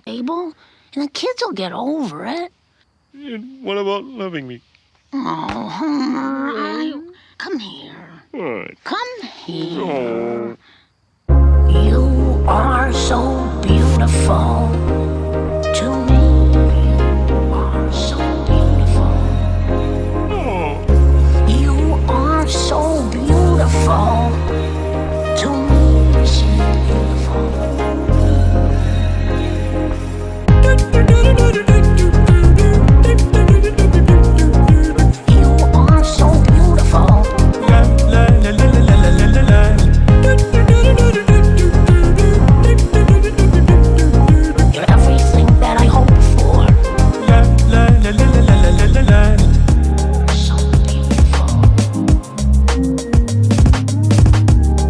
table, and the kids will get over it. And what about loving me? Oh, Homer, come here. What? Come here. Oh. You are so beautiful to me. You are so beautiful. Oh. You are so beautiful to me. So beautiful. You are so beautiful. La la la la la la la la la. You're everything that I hope for. La la la la la la la la la. So beautiful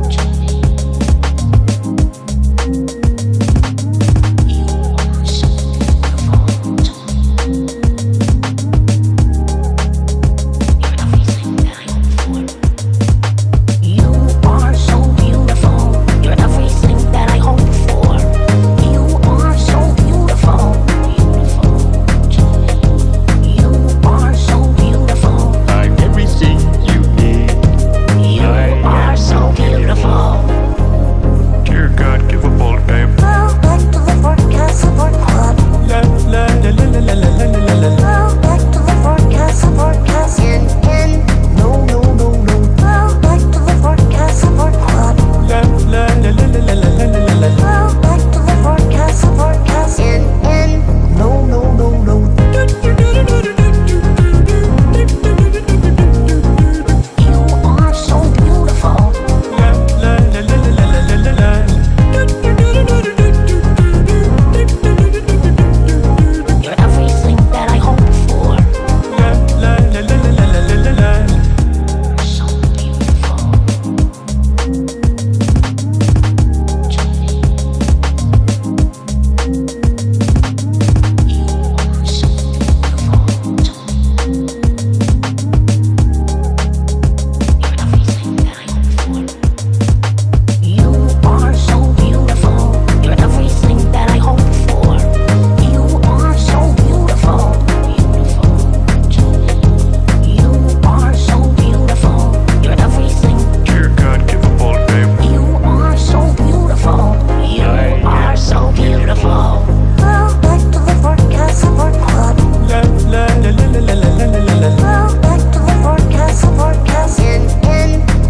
to me. You are so beautiful to me. You're everything that I hope for. You are so beautiful. You're everything that I hope for. You are so beautiful, beautiful to me. You are so beautiful. I'm everything you need. You are so beautiful. Dear God, give a bold name. Well, back to the forecast support club. La la la la la la la la la la. Well, back to the forecast support in. No, no, no, no. Well, back to the forecast support club. La la la la la la la la la la. Well, back to the forecast in. No, no, no, no. You are so beautiful. La la la la la la la la la. You're everything that I hope for. La la la la la la la la la. So beautiful to me. You are so beautiful to me. You're everything that I hope for. You are so beautiful. You're everything that I hope for. You are so beautiful, beautiful to me. You are so beautiful. You're everything. Dear God, give a bold name. You are so beautiful. You are so beautiful. Well, back to the forecast support club. La la la la la la la la la la. Well, back to the forecast in.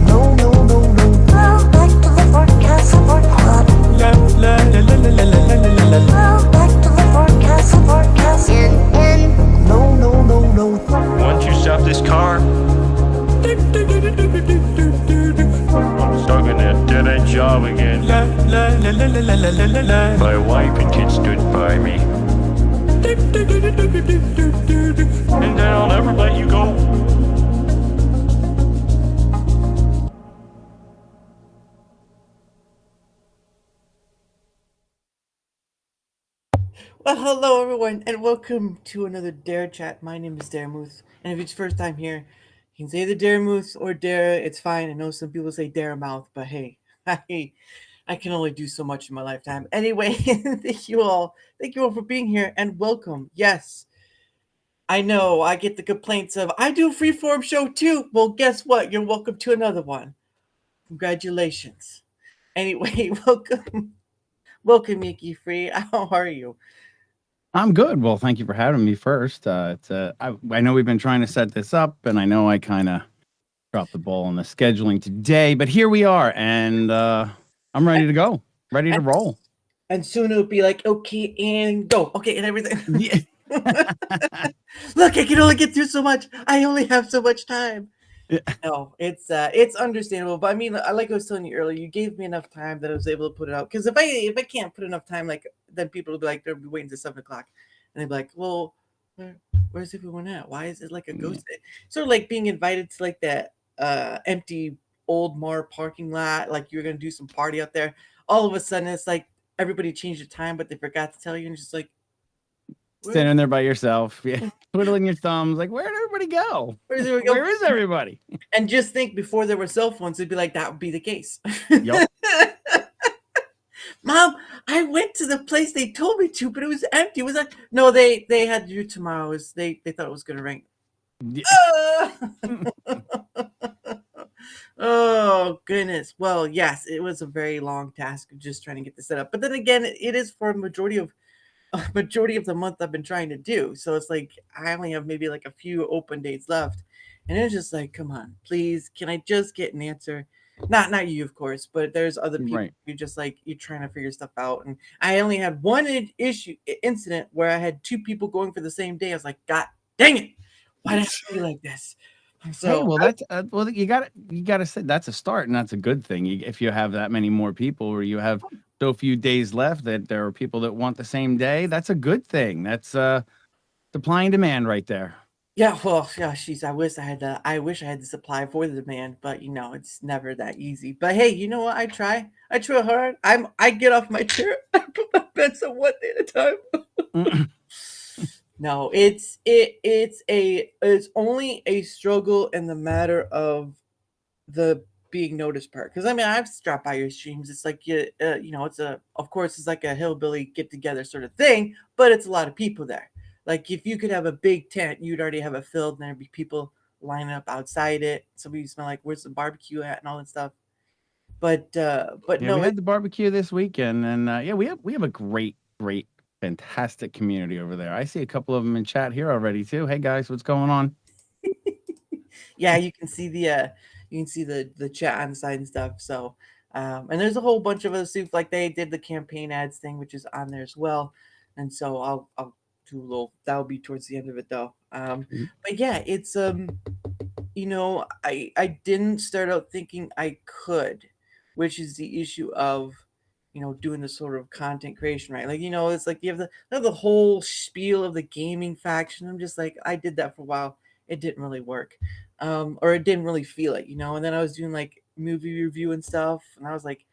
No, no, no, no. Well, back to the forecast support club. La la la la la la la la la la. Well, back to the forecast in. No, no, no, no. Once you stop this car, I'm stuck in that dead-end job again. La la la la la la la la la. My wife and kids stood by me, and then I'll never let you go. Well, hello everyone, and welcome to another Darachat. My name is Daramouthe, and if it's your first time here, you can say the Daramouthe or Dara. It's fine. I know some people say Daramouthe, but hey, I can only do so much in my lifetime. Anyway, thank you all for being here, and welcome. Yes, I know I get the complaints of I do a freeform show too. Well, guess what? You're welcome to another one. Congratulations. Anyway, welcome, YankeeFree. How are you? I'm good. Well, thank you for having me first. I know we've been trying to set this up, and I know I kind of dropped the ball on the scheduling today, but here we are, and I'm ready to go, ready to roll. And soon it'll be like, okay, and go. Okay, and everything. Yeah. Look, I can only get through so much. I only have so much time. Yeah. No, it's understandable. But I mean, like I was telling you earlier, you gave me enough time that I was able to put it out. Because if I can't put enough time, like then people will be like, they'll be waiting till 7 o'clock, and they'll be like, well, where's everyone at? Why is it like a ghost? Sort of like being invited to like that empty old Mar parking lot, like you're gonna do some party out there. All of a sudden, it's like everybody changed the time, but they forgot to tell you, and just like standing there by yourself, yeah, twiddling your thumbs, like, where'd everybody go? Where is everybody? And just think, before there were cell phones, it'd be like that would be the case. Yep. Mom, I I went to the place they told me to, but it was empty. It was like, no, they had to do tomorrow. They thought it was going to rain. Oh goodness. Well, yes, it was a very long task of just trying to get this set up. But then again, it is for a majority of the month I've been trying to do. So it's like I only have maybe like a few open dates left. And it's just like, come on, please, can I just get an answer? Not you, of course, but there's other people Right. who just like you're trying to figure stuff out. And I only had one incident where I had two people going for the same day. I was like, God dang it, why did I be like this? Hey, So well, that's well, you got to say that's a start, and that's a good thing. If you have that many more people, or you have so few days left that there are people that want the same day, that's a good thing. That's supply and demand right there. yeah, well, yeah, she's. I wish I had the supply for the demand, but it's never that easy. But hey, you know what? I try hard. I get off my chair. I put my bets on one day at a time. No, it's only a struggle in the matter of the being noticed part. Because I mean, I've dropped by your streams. It's like of course, it's like a hillbilly get together sort of thing, but it's a lot of people there. Like if you could have a big tent, you'd already have it filled, and there'd be people lining up outside it. Somebody smell like where's the barbecue at and all that stuff. But Yeah, no, we had the barbecue this weekend, and yeah, we have a great, fantastic community over there. I see a couple of them in chat here already too. Hey guys, what's going on? yeah, you can see the chat on the side and stuff. So and there's a whole bunch of other stuff, like they did the campaign ads thing, which is on there as well. And so I'll do a little, that'll be towards the end of it though. But yeah, it's I didn't start out thinking I could, which is the issue of doing this sort of content creation, right? Like it's like you have the whole spiel of the gaming faction. I'm just like, I did that for a while, it didn't really work, or it didn't really feel it, and then I was doing like movie review and stuff, and I was like,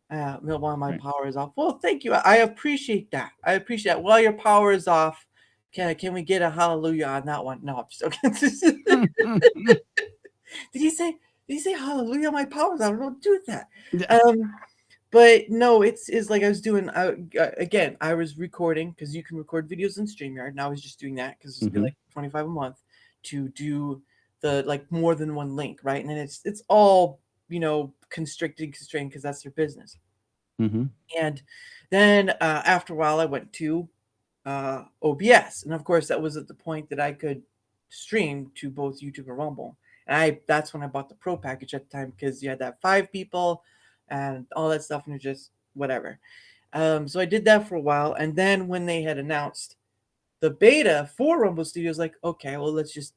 while my Right. power is off. Well, thank you, I appreciate that. While your power is off, can we get a hallelujah on that one? No, I'm just okay. Did he say hallelujah? My powers, I don't know, do that. But no, it's like I was doing. Again, I was recording because you can record videos in StreamYard, and I was just doing that because it's like $25 a month to do the like more than one link, right? And then it's all constrained because that's their business. And then after a while, I went to OBS, and of course, that was at the point that I could stream to both YouTube and Rumble. And that's when I bought the Pro package at the time, because you had that 5 people and all that stuff, and it just whatever. So I did that for a while, and then when they had announced the beta for Rumble Studios, like, okay, well, let's just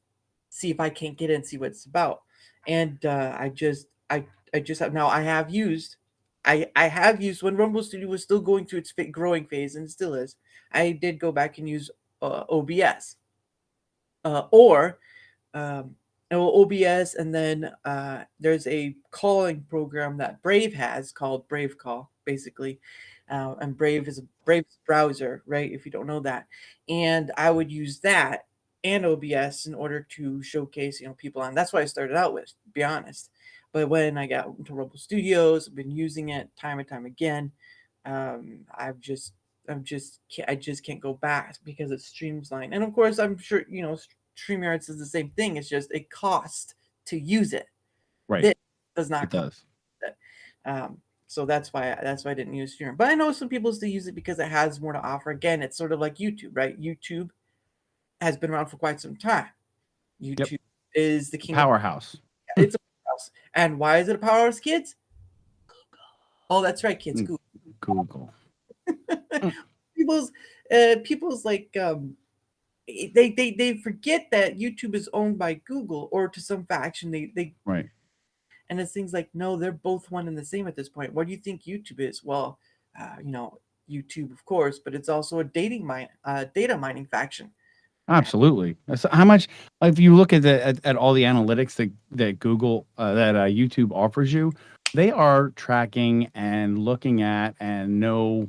see if I can't get in and see what it's about. And I have used when Rumble Studio was still going through its growing phase, and it still is. I did go back and use OBS or OBS, and then there's a calling program that Brave has called Brave Call, basically. And Brave's browser, right? If you don't know that. And I would use that and OBS in order to showcase, people on. That's what I started out with, to be honest. But when I got into Rumble Studios, I've been using it time and time again. I just can't go back because it streamlines. And of course, I'm sure, StreamYard says the same thing. It's just it costs to use it. Right. It does not. It does. So that's why I didn't use StreamYard. But I know some people still use it because it has more to offer. Again, it's sort of like YouTube, right? YouTube has been around for quite some time. YouTube is the king powerhouse. It's a powerhouse. And why is it a powerhouse, kids? Google. Oh, that's right, kids. Google. People's like they forget that YouTube is owned by Google, or to some faction they right. And it's things like, no, they're both one and the same at this point. What do you think YouTube is? Well, YouTube, of course, but it's also a data mining faction. Absolutely. So how much, if you look at at all the analytics that Google that YouTube offers you, they are tracking and looking at and know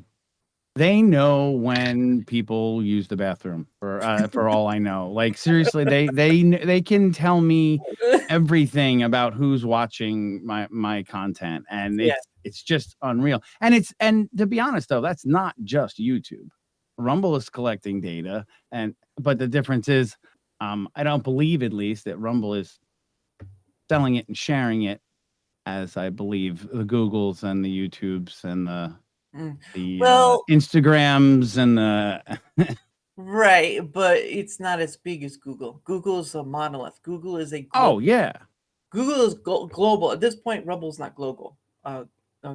They know when people use the bathroom for all I know. Like seriously, they can tell me everything about who's watching my content, and Yeah. it's just unreal. And to be honest though, that's not just YouTube. Rumble is collecting data, but the difference is, I don't believe at least that Rumble is selling it and sharing it as I believe the Googles and the YouTubes and the Mm. Well, Instagrams and the right, but it's not as big as Google. Google is a monolith. Google is a oh yeah, Google is global. At this point, Rumble's not global.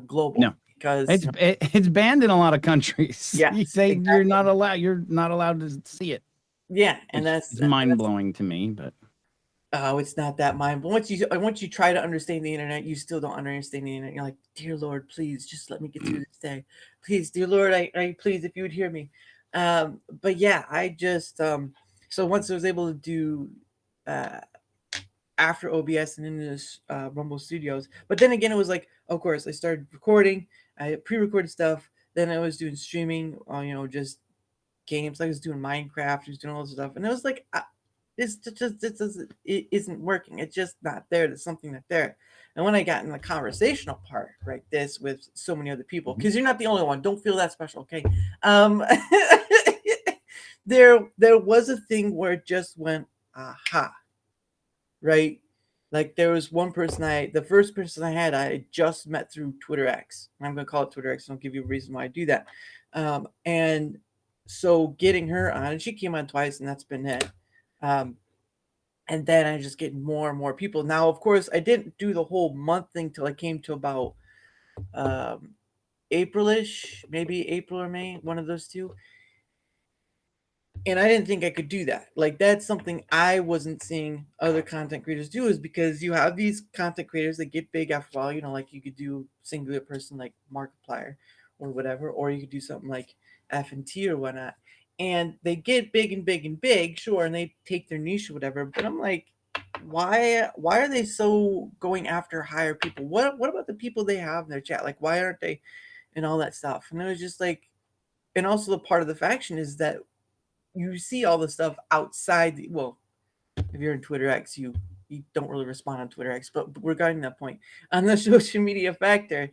Global no, because it's banned in a lot of countries. yes, You're exactly. not allowed to see it. Yeah, and It's mind blowing to me, but oh, it's not that mind. But once you try to understand the internet, you still don't understand the internet. You're like, dear Lord, please just let me get through this day. Please, dear Lord, I please if you would hear me. But yeah, I just so once I was able to do uh after OBS and in this Rumble Studios, but then again, it was like, of course, I started recording. I pre-recorded stuff. Then I was doing streaming. Just games. I was doing Minecraft. I was doing all this stuff, and it was like, it isn't working. It's just not there. There's something not there. And when I got in the conversational part, right, this with so many other people, because you're not the only one. Don't feel that special, okay? There was a thing where it just went, aha, right? Like there was one person the first person I had just met through Twitter X. I'm gonna call it Twitter X. I'll give you a reason why I do that. And so getting her on, and she came on twice, and that's been it. And then I just get more and more people. Now, of course, I didn't do the whole month thing till I came to about April-ish, maybe April or May, one of those two. And I didn't think I could do that. Like that's something I wasn't seeing other content creators do, is because you have these content creators that get big after a while, like you could do singular person like Markiplier or whatever, or you could do something like F&T or whatnot. And they get big and big and big, sure, and they take their niche or whatever. But I'm like, why are they so going after higher people? What about the people they have in their chat? Like, why aren't they and all that stuff? And it was just like, and also the part of the faction is that you see all the stuff outside if you're in Twitter X, you don't really respond on Twitter X, but regarding that point, on the social media factor,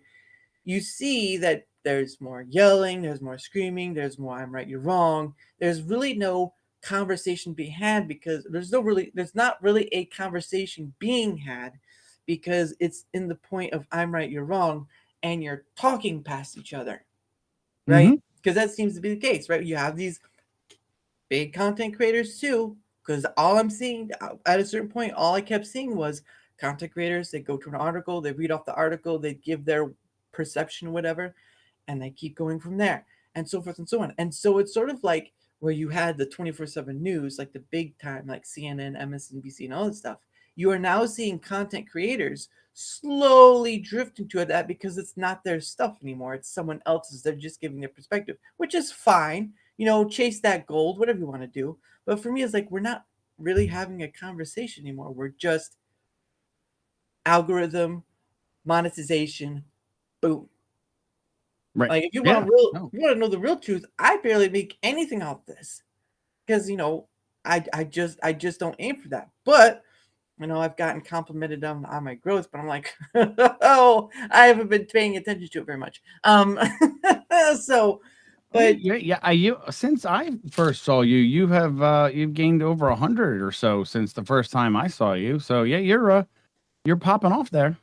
you see that there's more yelling, there's more screaming, there's more I'm right, you're wrong. There's really no conversation being had, because there's not really a conversation being had, because it's in the point of I'm right, you're wrong, and you're talking past each other, right? Because that seems to be the case, right? You have these big content creators too, because all I'm seeing at a certain point, all I kept seeing was content creators. They go to an article, they read off the article, they give their perception, whatever, and they keep going from there, and so forth and so on. And so it's sort of like where you had the 24/7 news, like the big time, like CNN, MSNBC, and all that stuff. You are now seeing content creators slowly drift into that, because it's not their stuff anymore. It's someone else's. They're just giving their perspective, which is fine. Chase that gold, whatever you want to do. But for me, it's like we're not really having a conversation anymore. We're just algorithm, monetization, boom. right. Like if you Yeah. want to know the real truth, I barely make anything off this, because I just don't aim for that. But I've gotten complimented on my growth, but I'm like, oh, I haven't been paying attention to it very much. So, but You since I first saw you, you've gained over 100 or so since the first time I saw you. So yeah, you're popping off there.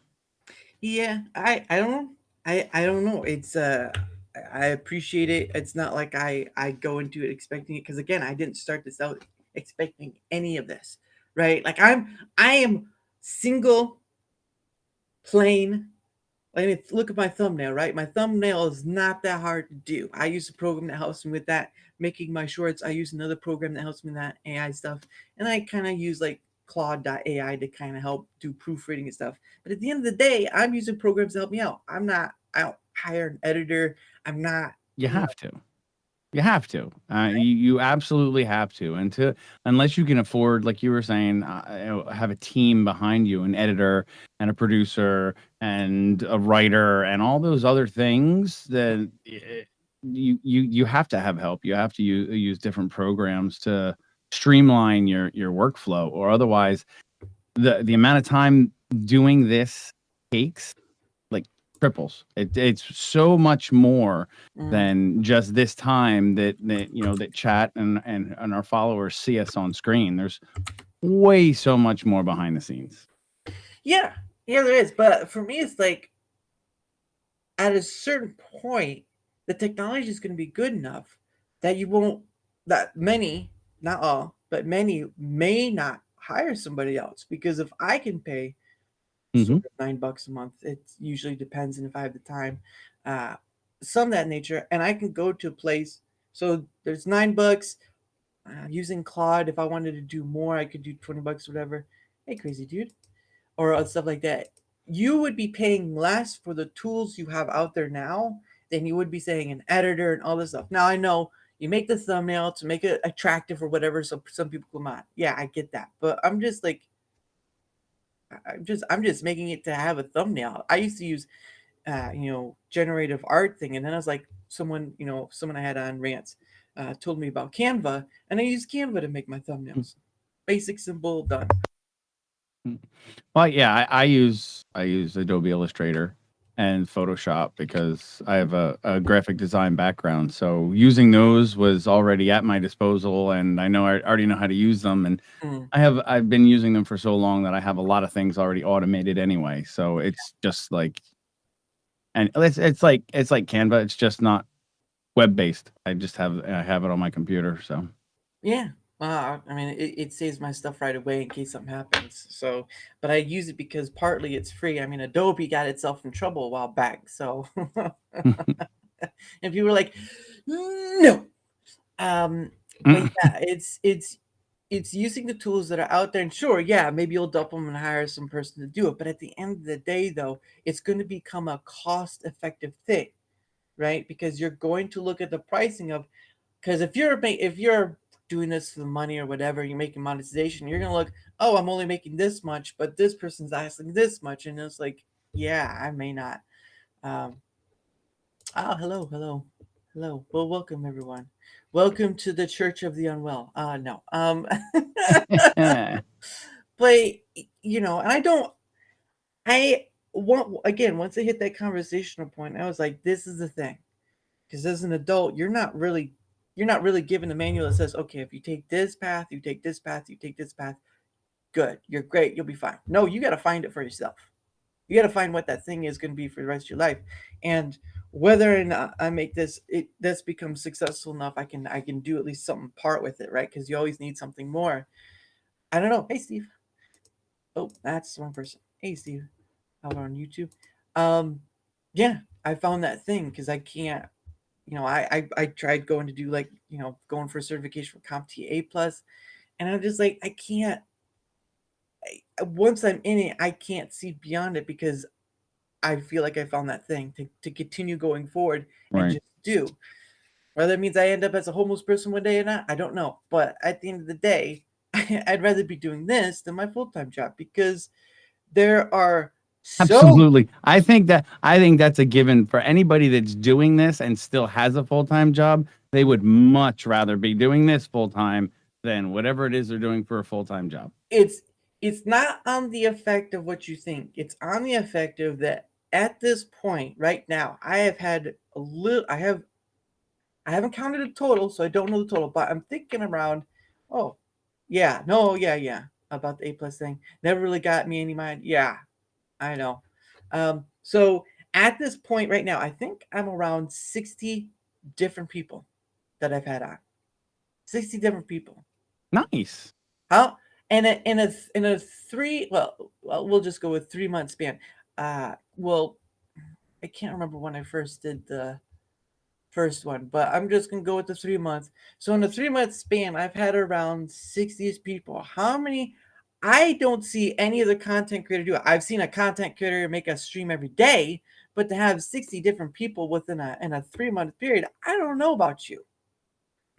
yeah, I don't know. I don't know. It's I appreciate it. It's not like I go into it expecting it, because again, I didn't start this out expecting any of this, right? Like I am single, plain. I mean, look at my thumbnail, right? My thumbnail is not that hard to do. I use a program that helps me with that. Making my shorts, I use another program that helps me with that AI stuff. And I kind of use like Claude.ai to kind of help do proofreading and stuff. But at the end of the day, I'm using programs to help me out. I don't hire an editor. I'm not. You have to. You have to. You absolutely have to. And unless you can afford, like you were saying, have a team behind you, an editor and a producer and a writer and all those other things, then you have to have help. You have to use different programs to streamline your workflow, or otherwise the amount of time doing this takes like triples. It's so much more than just this time that that chat and our followers see us on screen. There's way so much more behind the scenes. Yeah, there is. But for me, it's like at a certain point, the technology is going to be good enough that that many, not all, but many may not hire somebody else, because if I can pay sort of $9 a month, it usually depends on if I have the time, some of that nature, and I can go to a place. So there's $9 using Claude. If I wanted to do more, I could do $20, whatever. Hey, crazy dude, or stuff like that. You would be paying less for the tools you have out there now than you would be saying an editor and all this stuff. Now I know you make the thumbnail to make it attractive or whatever, so some people come on. Yeah, I get that, but I'm just like, I'm just making it to have a thumbnail. I used to use, generative art thing, and then I was like, someone I had on rants told me about Canva, and I use Canva to make my thumbnails. Basic, simple, done. Well, yeah, I use Adobe Illustrator and Photoshop because I have a graphic design background. So using those was already at my disposal, and I already know how to use them. And I've been using them for so long that I have a lot of things already automated anyway. So it's just like, and it's like Canva. It's just not web based. I have it on my computer. So yeah. I mean, it saves my stuff right away in case something happens. So, but I use it because partly it's free. I mean, Adobe got itself in trouble a while back. So, and people were like, no. But yeah, it's using the tools that are out there. And sure, yeah, maybe you'll dump them and hire some person to do it. But at the end of the day, though, it's going to become a cost-effective thing, right? Because you're going to look at the pricing of, because if you're doing this for the money or whatever, you're making monetization, you're gonna look, oh, I'm only making this much, but this person's asking this much, and it's like, yeah, I may not. Hello. Well, welcome everyone. Welcome to the Church of the Unwell. No. But and I want, again, once I hit that conversational point, I was like, this is the thing, because as an adult, you're not really given the manual that says, okay, if you take this path, you take this path, you take this path, good, you're great, you'll be fine. No, you got to find it for yourself. You got to find what that thing is going to be for the rest of your life, and whether or not I make this becomes successful enough, I can do at least something part with it, right? Because you always need something more. I don't know. Hey, Steve. Oh, that's the wrong person. Hey, Steve. How about on YouTube? Yeah, I found that thing because I can't. I tried going to do going for a certification for CompTIA Plus, and I'm just like, I can't. Once I'm in it, I can't see beyond it because I feel like I found that thing to continue going forward and just do. Whether it means I end up as a homeless person one day or not, I don't know. But at the end of the day, I'd rather be doing this than my full-time job, because there are absolutely. I think that's a given for anybody that's doing this and still has a full-time job. They would much rather be doing this full-time than whatever it is they're doing for a full-time job. It's not on the effect of what you think. It's on the effect of that at this point right now, I have had a little, I haven't counted the total, so I don't know the total, but I'm thinking around, about the A+ thing. Never really got me any mind. Yeah, I know. So at this point right now, I think I'm around 60 different people that I've had on. 60 different people. Nice. How? And in a three, well, we'll just go with 3 month span. Well, I can't remember when I first did the first one, but I'm just gonna go with the 3 months. So in a 3 month span, I've had around 60 people. How many? I don't see any other content creator do it. I've seen a content creator make a stream every day, but to have 60 different people within a 3 month period, I don't know about you.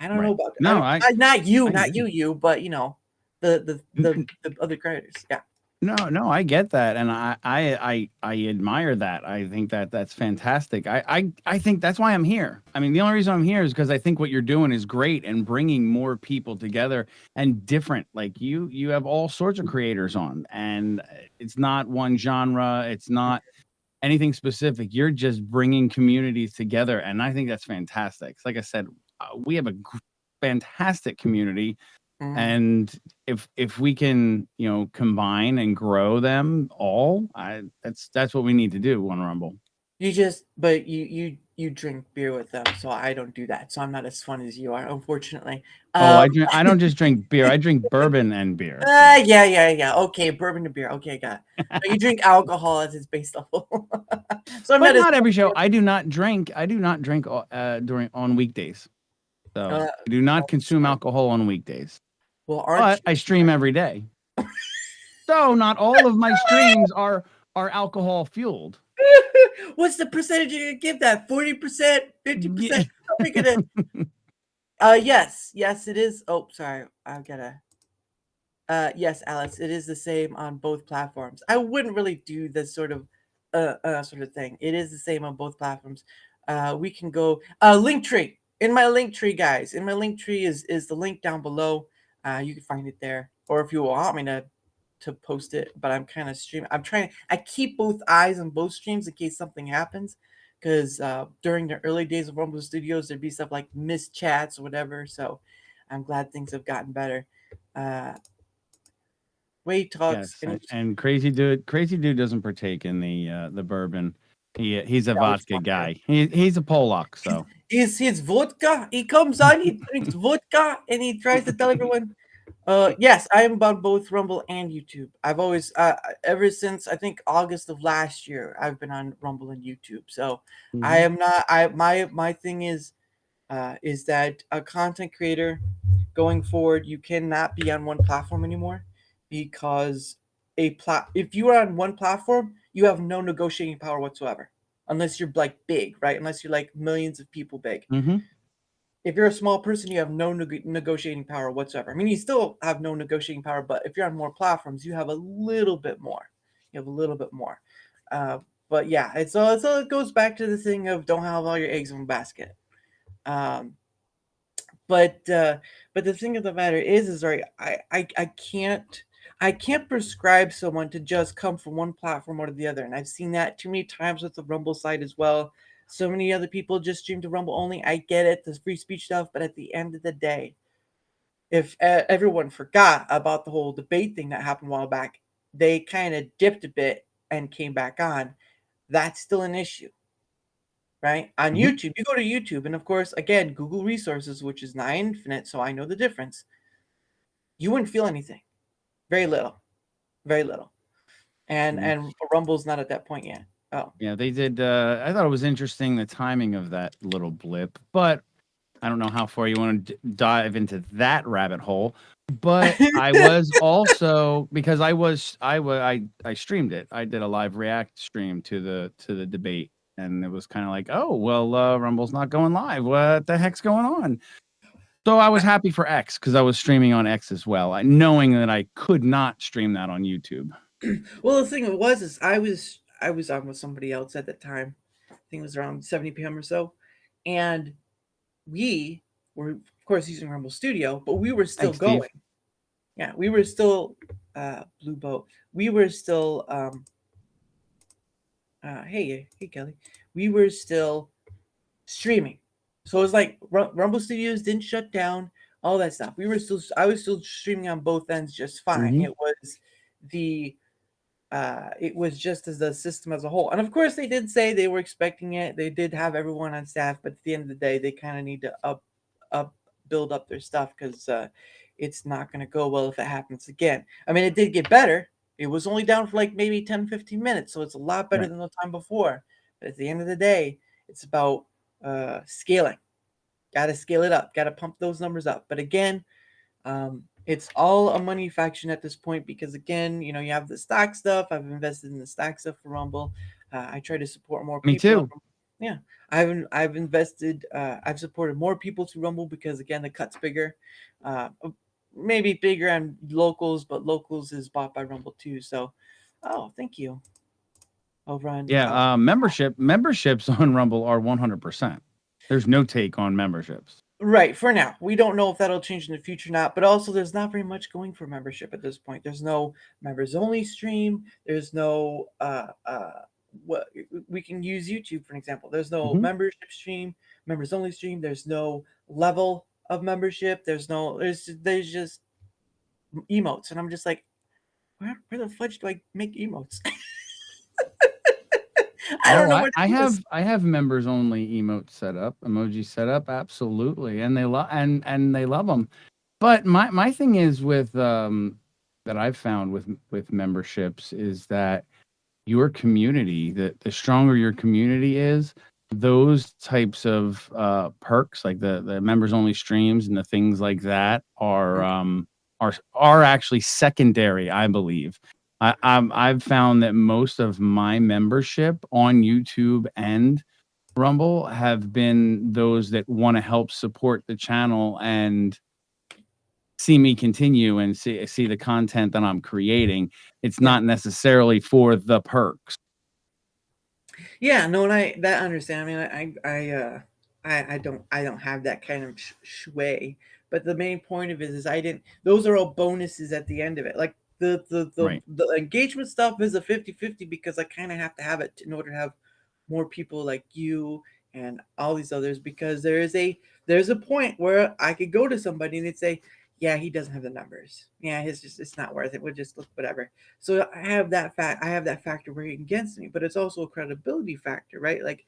I don't know about no, not you, but the other creators. Yeah. No, I get that, and I admire that. I think that that's fantastic. I think that's why I'm here. I mean, the only reason I'm here is because I think what you're doing is great and bringing more people together and different. Like you have all sorts of creators on, and it's not one genre. It's not anything specific. You're just bringing communities together, and I think that's fantastic. Like I said, we have a fantastic community, Mhm. and if we can, combine and grow them all, that's what we need to do on Rumble. But you drink beer with them, so I don't do that. So I'm not as fun as you are, unfortunately. Oh, Um, I don't just drink beer. I drink bourbon and beer. yeah. Okay, bourbon and beer. Okay, got it. But you drink alcohol as its base level. So I'm But not as not every show. I do not drink. During on weekdays. So uh, I do not consume sorry. alcohol on weekdays. Well, aren't But you I stream smart? every day. So not all of my streams are alcohol fueled. What's the percentage you're gonna give that? 40%, Yeah. 50%? How are we gonna? Yes, it is. Oh, sorry, I gotta. Yes, Alice, it is the same on both platforms. I wouldn't really do this sort of thing. It is the same on both platforms. We can go link tree. In my link tree, guys. In my link tree is the link down below. You can find it there. Or if you want me to post it, but I'm kind of streaming. I keep both eyes on both streams in case something happens. Because during the early days of Rumble Studios, there'd be stuff like missed chats or whatever. So I'm glad things have gotten better. Uh, Wade talks Yes, and and Crazy Dude doesn't partake in the bourbon. He's a that was vodka fun. guy. He's a Polak, so He's vodka. He comes on, he drinks vodka, and he tries to tell everyone. Yes, I am on both Rumble and YouTube. I've always, ever since I think August of last year, I've been on Rumble and YouTube. So I Mhm. am not. My thing is that a content creator going forward, you cannot be on one platform anymore because if you are on one platform, you have no negotiating power whatsoever. Unless you're like big, right? Unless you're like millions of people big. Mhm. If you're a small person, you have no negotiating power whatsoever. I mean, you still have no negotiating power, but if you're on more platforms, you have a little bit more. You have a little bit more. Uh, but yeah, it goes back to the thing of don't have all your eggs in one basket. Um, but but the thing of the matter is right, I can't prescribe someone to just come from one platform or to the other, and I've seen that too many times with the Rumble side as well. So many other people just stream to Rumble only. I get it, the free speech stuff, but at the end of the day, if everyone forgot about the whole debate thing that happened a while back, they kind of dipped a bit and came back on. That's still an issue, right? On Mhm. YouTube, you go to YouTube, and of course, again, Google resources, which is nigh infinite, so I know the difference. You wouldn't feel anything, very little, very little, Mhm. and Rumble's not at that point yet. Oh, Yeah, they did. I thought it was interesting the timing of that little blip, but I don't know how far you want to dive into that rabbit hole. But I was also because I streamed it. I did a live react stream to the debate, and it was kind of like, oh well, Rumble's not going live. What the heck's going on? So I was happy for X because I was streaming on X as well, knowing that I could not stream that on YouTube. well, the thing is I was on with somebody else at the time. I think it was around 70 p.m. or so, and we were of course using Rumble Studio, but we were still Thanks, Steve. going. Yeah, we were still Blue Boat. We were still hey Kelly. We were still streaming. So it was like Rumble Studios didn't shut down, all that stuff. I was still streaming on both ends just fine. Hmm. The it was just as the system as a whole. And of course they did say they were expecting it. They did have everyone on staff, but at the end of the day, they kind of need to up build up their stuff because it's not going to go well if it happens again. I mean, it did get better. It was only down for like maybe 10, 15 minutes, so it's a lot better Right. than the time before. But at the end of the day, it's about scaling. Got to scale it up. Got to pump those numbers up. But again, it's all a money faction at this point because again, you know, you have the stock stuff. I've invested in the stock stuff for Rumble. I try to support more Me people. too. Yeah, I've invested. I've supported more people to Rumble because again, the cut's bigger. maybe bigger on locals, but locals is bought by Rumble too. So, oh, thank you. Over on Yeah, memberships on Rumble are 100%. There's no take on memberships. right for now. We don't know if that'll change in the future or not. But also, there's not very much going for membership at this point. There's no members only stream. There's no what we can use YouTube for an example. There's no membership stream, members only stream. There's no level of membership. There's just emotes, and I'm just like, where the fudge do I make emotes? I don't know what I have members only emotes set up, emojis set up, absolutely, and they love and they love them. But my thing is with that I've found with memberships is that your community, the stronger your community is, those types of perks like the members only streams and the things like that are actually secondary, I believe. I've found that most of my membership on YouTube and Rumble have been those that want to help support the channel and see me continue and see the content that I'm creating. It's not necessarily for the perks. Yeah, no, and I understand. I mean, I don't have that kind of sway. But the main point of it is I didn't. Those are all bonuses at the end of it. Like Right. the engagement stuff is a 50-50 because I kind of have to have it in order to have more people like you and all these others, because there's a point where I could go to somebody and they'd say, yeah, he doesn't have the numbers. Yeah, it's not worth it. We'll just look whatever. So I have that factor working against me, but it's also a credibility factor, right? Like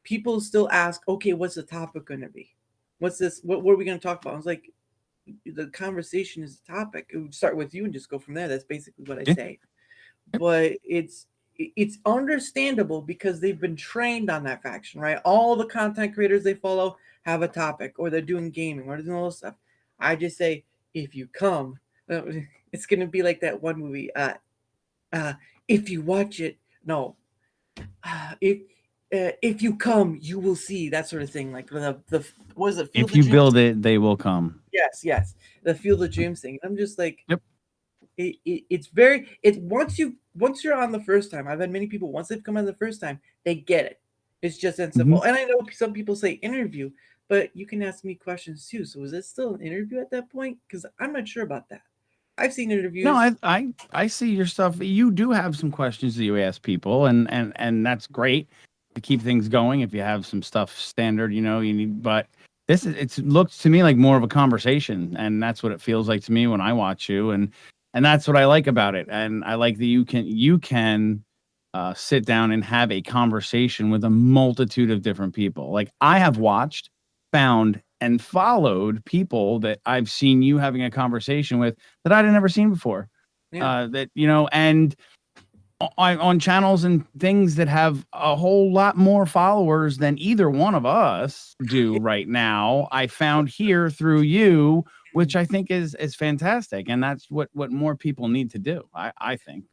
people still ask, okay, what's the topic going to be? What's this? What are we going to talk about? I was like, the conversation is the topic. It would start with you and just go from there. That's basically what I say. But it's understandable because they've been trained on that faction, right? All the content creators they follow have a topic, or they're doing gaming, or they're doing all this stuff. I just say, if you come, it's gonna be like that one movie. If you watch it, no. If you come, you will see, that sort of thing. Like the what is it? If you build it, they will come. Yes, the Field of Dreams thing. I'm just like, yep. It's once you're on the first time. I've had many people, once they've come on the first time, they get it. It's just that simple. And I know some people say interview, but you can ask me questions too. So is it still an interview at that point? Because I'm not sure about that. I've seen interviews. No, I see your stuff. You do have some questions that you ask people, and that's great to keep things going. If you have some stuff standard, you need, but it looks to me like more of a conversation, and that's what it feels like to me when I watch you, and that's what I like about it. And I like that you can sit down and have a conversation with a multitude of different people. Like I have watched, found, and followed people that I've seen you having a conversation with that I'd never seen before. Yeah. And on channels and things that have a whole lot more followers than either one of us do right now, I found here through you, which I think is fantastic. And that's what more people need to do, I think.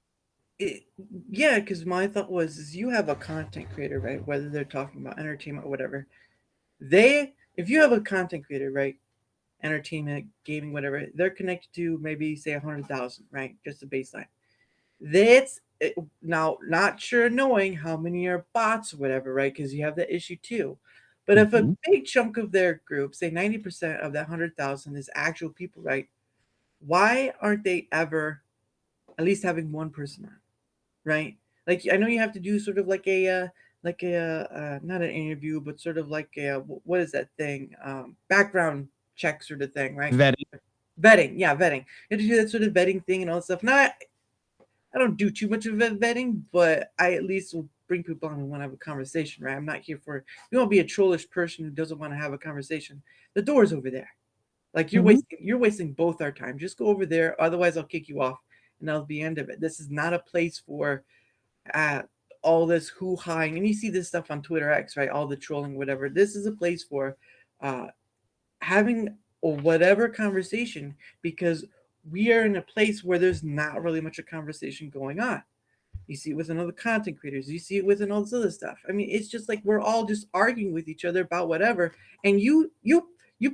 Yeah, because my thought is you have a content creator, right? Whether they're talking about entertainment or whatever, if you have a content creator, right, entertainment, gaming, whatever, they're connected to maybe say 100,000, right? Just a baseline. That's now not sure knowing how many are bots or whatever, right? Because you have that issue too. But if a big chunk of their group, say 90% of that 100,000 is actual people, right? Why aren't they ever at least having one person on, right? Like I know you have to do sort of like a not an interview, but sort of like a what is that thing? Background check sort of thing, right? Vetting, yeah, vetting. You have to do that sort of vetting thing and all that stuff. Now, I don't do too much of vetting, but I at least will bring people on and want to have a conversation, right? I'm not here for, you won't be a trollish person who doesn't want to have a conversation. The door's over there. Like you're wasting both our time. Just go over there. Otherwise, I'll kick you off, and that'll be the end of it. This is not a place for all this hoo-haing. And you see this stuff on Twitter X, right? All the trolling, whatever. This is a place for having whatever conversation, because we are in a place where there's not really much of conversation going on. You see it with other content creators. You see it with all this other stuff. I mean, it's just like we're all just arguing with each other about whatever. And you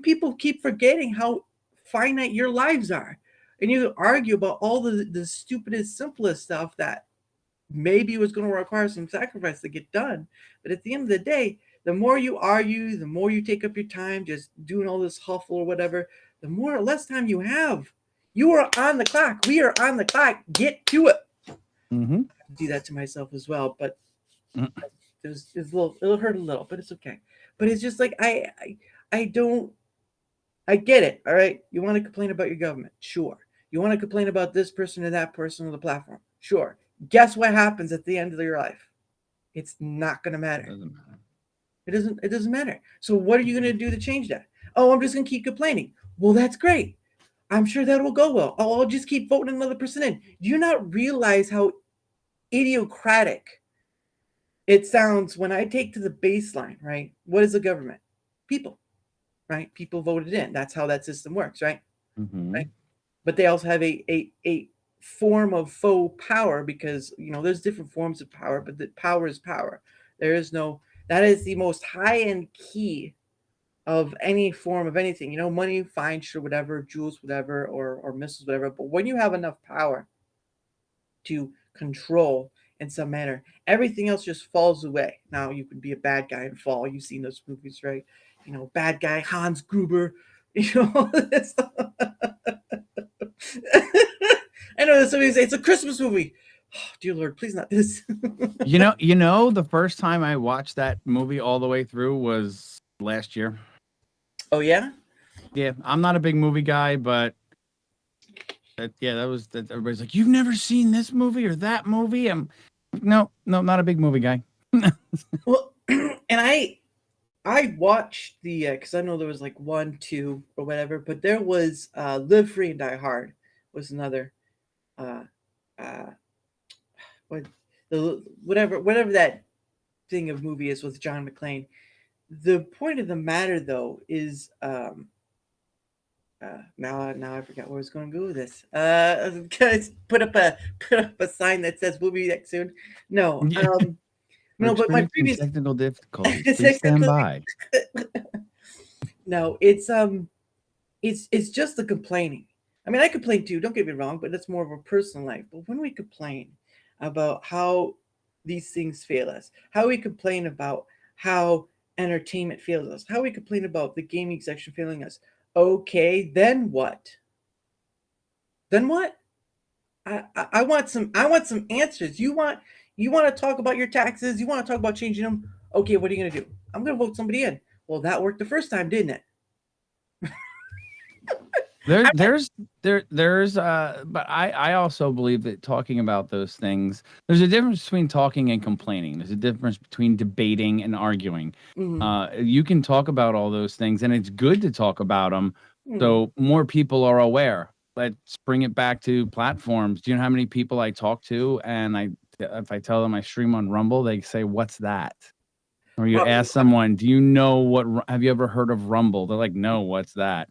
people keep forgetting how finite your lives are. And you argue about all the stupidest, simplest stuff that maybe was going to require some sacrifice to get done. But at the end of the day, the more you argue, the more you take up your time just doing all this huffle or whatever, the more or less time you have. You are on the clock. We are on the clock. Get to it. Mm-hmm. I do that to myself as well, but it's a little, it'll hurt a little, but it's okay. But it's just like I get it. All right, you want to complain about your government, sure. You want to complain about this person or that person on the platform, sure. Guess what happens at the end of your life? It's not going to matter. It doesn't matter. So what are you going to do to change that? Oh, I'm just going to keep complaining. Well, that's great. I'm sure that will go well. Oh, I'll just keep voting another person in. Do you not realize how idiocratic it sounds when I take to the baseline, right? What is the government? People, right? People voted in. That's how that system works, right? Mm-hmm. Right? But they also have a form of faux power because, you know, there's different forms of power, but the power is power. There is no, that is the most high-end key of any form of anything. You know, money, fine, sure, whatever, jewels, whatever, or missiles, whatever. But when you have enough power to control in some manner, everything else just falls away. Now, you could be a bad guy and fall. You've seen those movies, right? You know, bad guy, Hans Gruber, you know, this I know somebody say it's a Christmas movie. Oh, dear Lord, please not this. You know, the first time I watched that movie all the way through was last year. Oh yeah? Yeah, I'm not a big movie guy, but that everybody's like, you've never seen this movie or that movie? No, not a big movie guy. Well, and I watched the because I know there was like 1, 2 or whatever, but there was Live Free and Die Hard was another whatever that thing of movie is with John McClane. The point of the matter though is now I forgot where I was going to go with this. Guys, put up a sign that says we'll be back soon. No, no, but my previous technical difficulties. Please stand by. No, it's just the complaining. I mean, I complain too. Don't get me wrong, but that's more of a personal life. But when we complain about how these things fail us, how we complain about how entertainment fails us, how we complain about the gaming section failing us. Okay, then what? Then what? I want some answers. You want to talk about your taxes? You want to talk about changing them? Okay, what are you gonna do? I'm gonna vote somebody in. Well, that worked the first time, didn't it? But I also believe that talking about those things, there's a difference between talking and complaining. There's a difference between debating and arguing. Mm-hmm. You can talk about all those things, and it's good to talk about them, Mm-hmm. so more people are aware. Let's bring it back to platforms. Do you know how many people I talk to, and if I tell them I stream on Rumble, they say, "What's that?" Or you ask someone, "Do you know have you ever heard of Rumble?" They're like, "No, what's that?"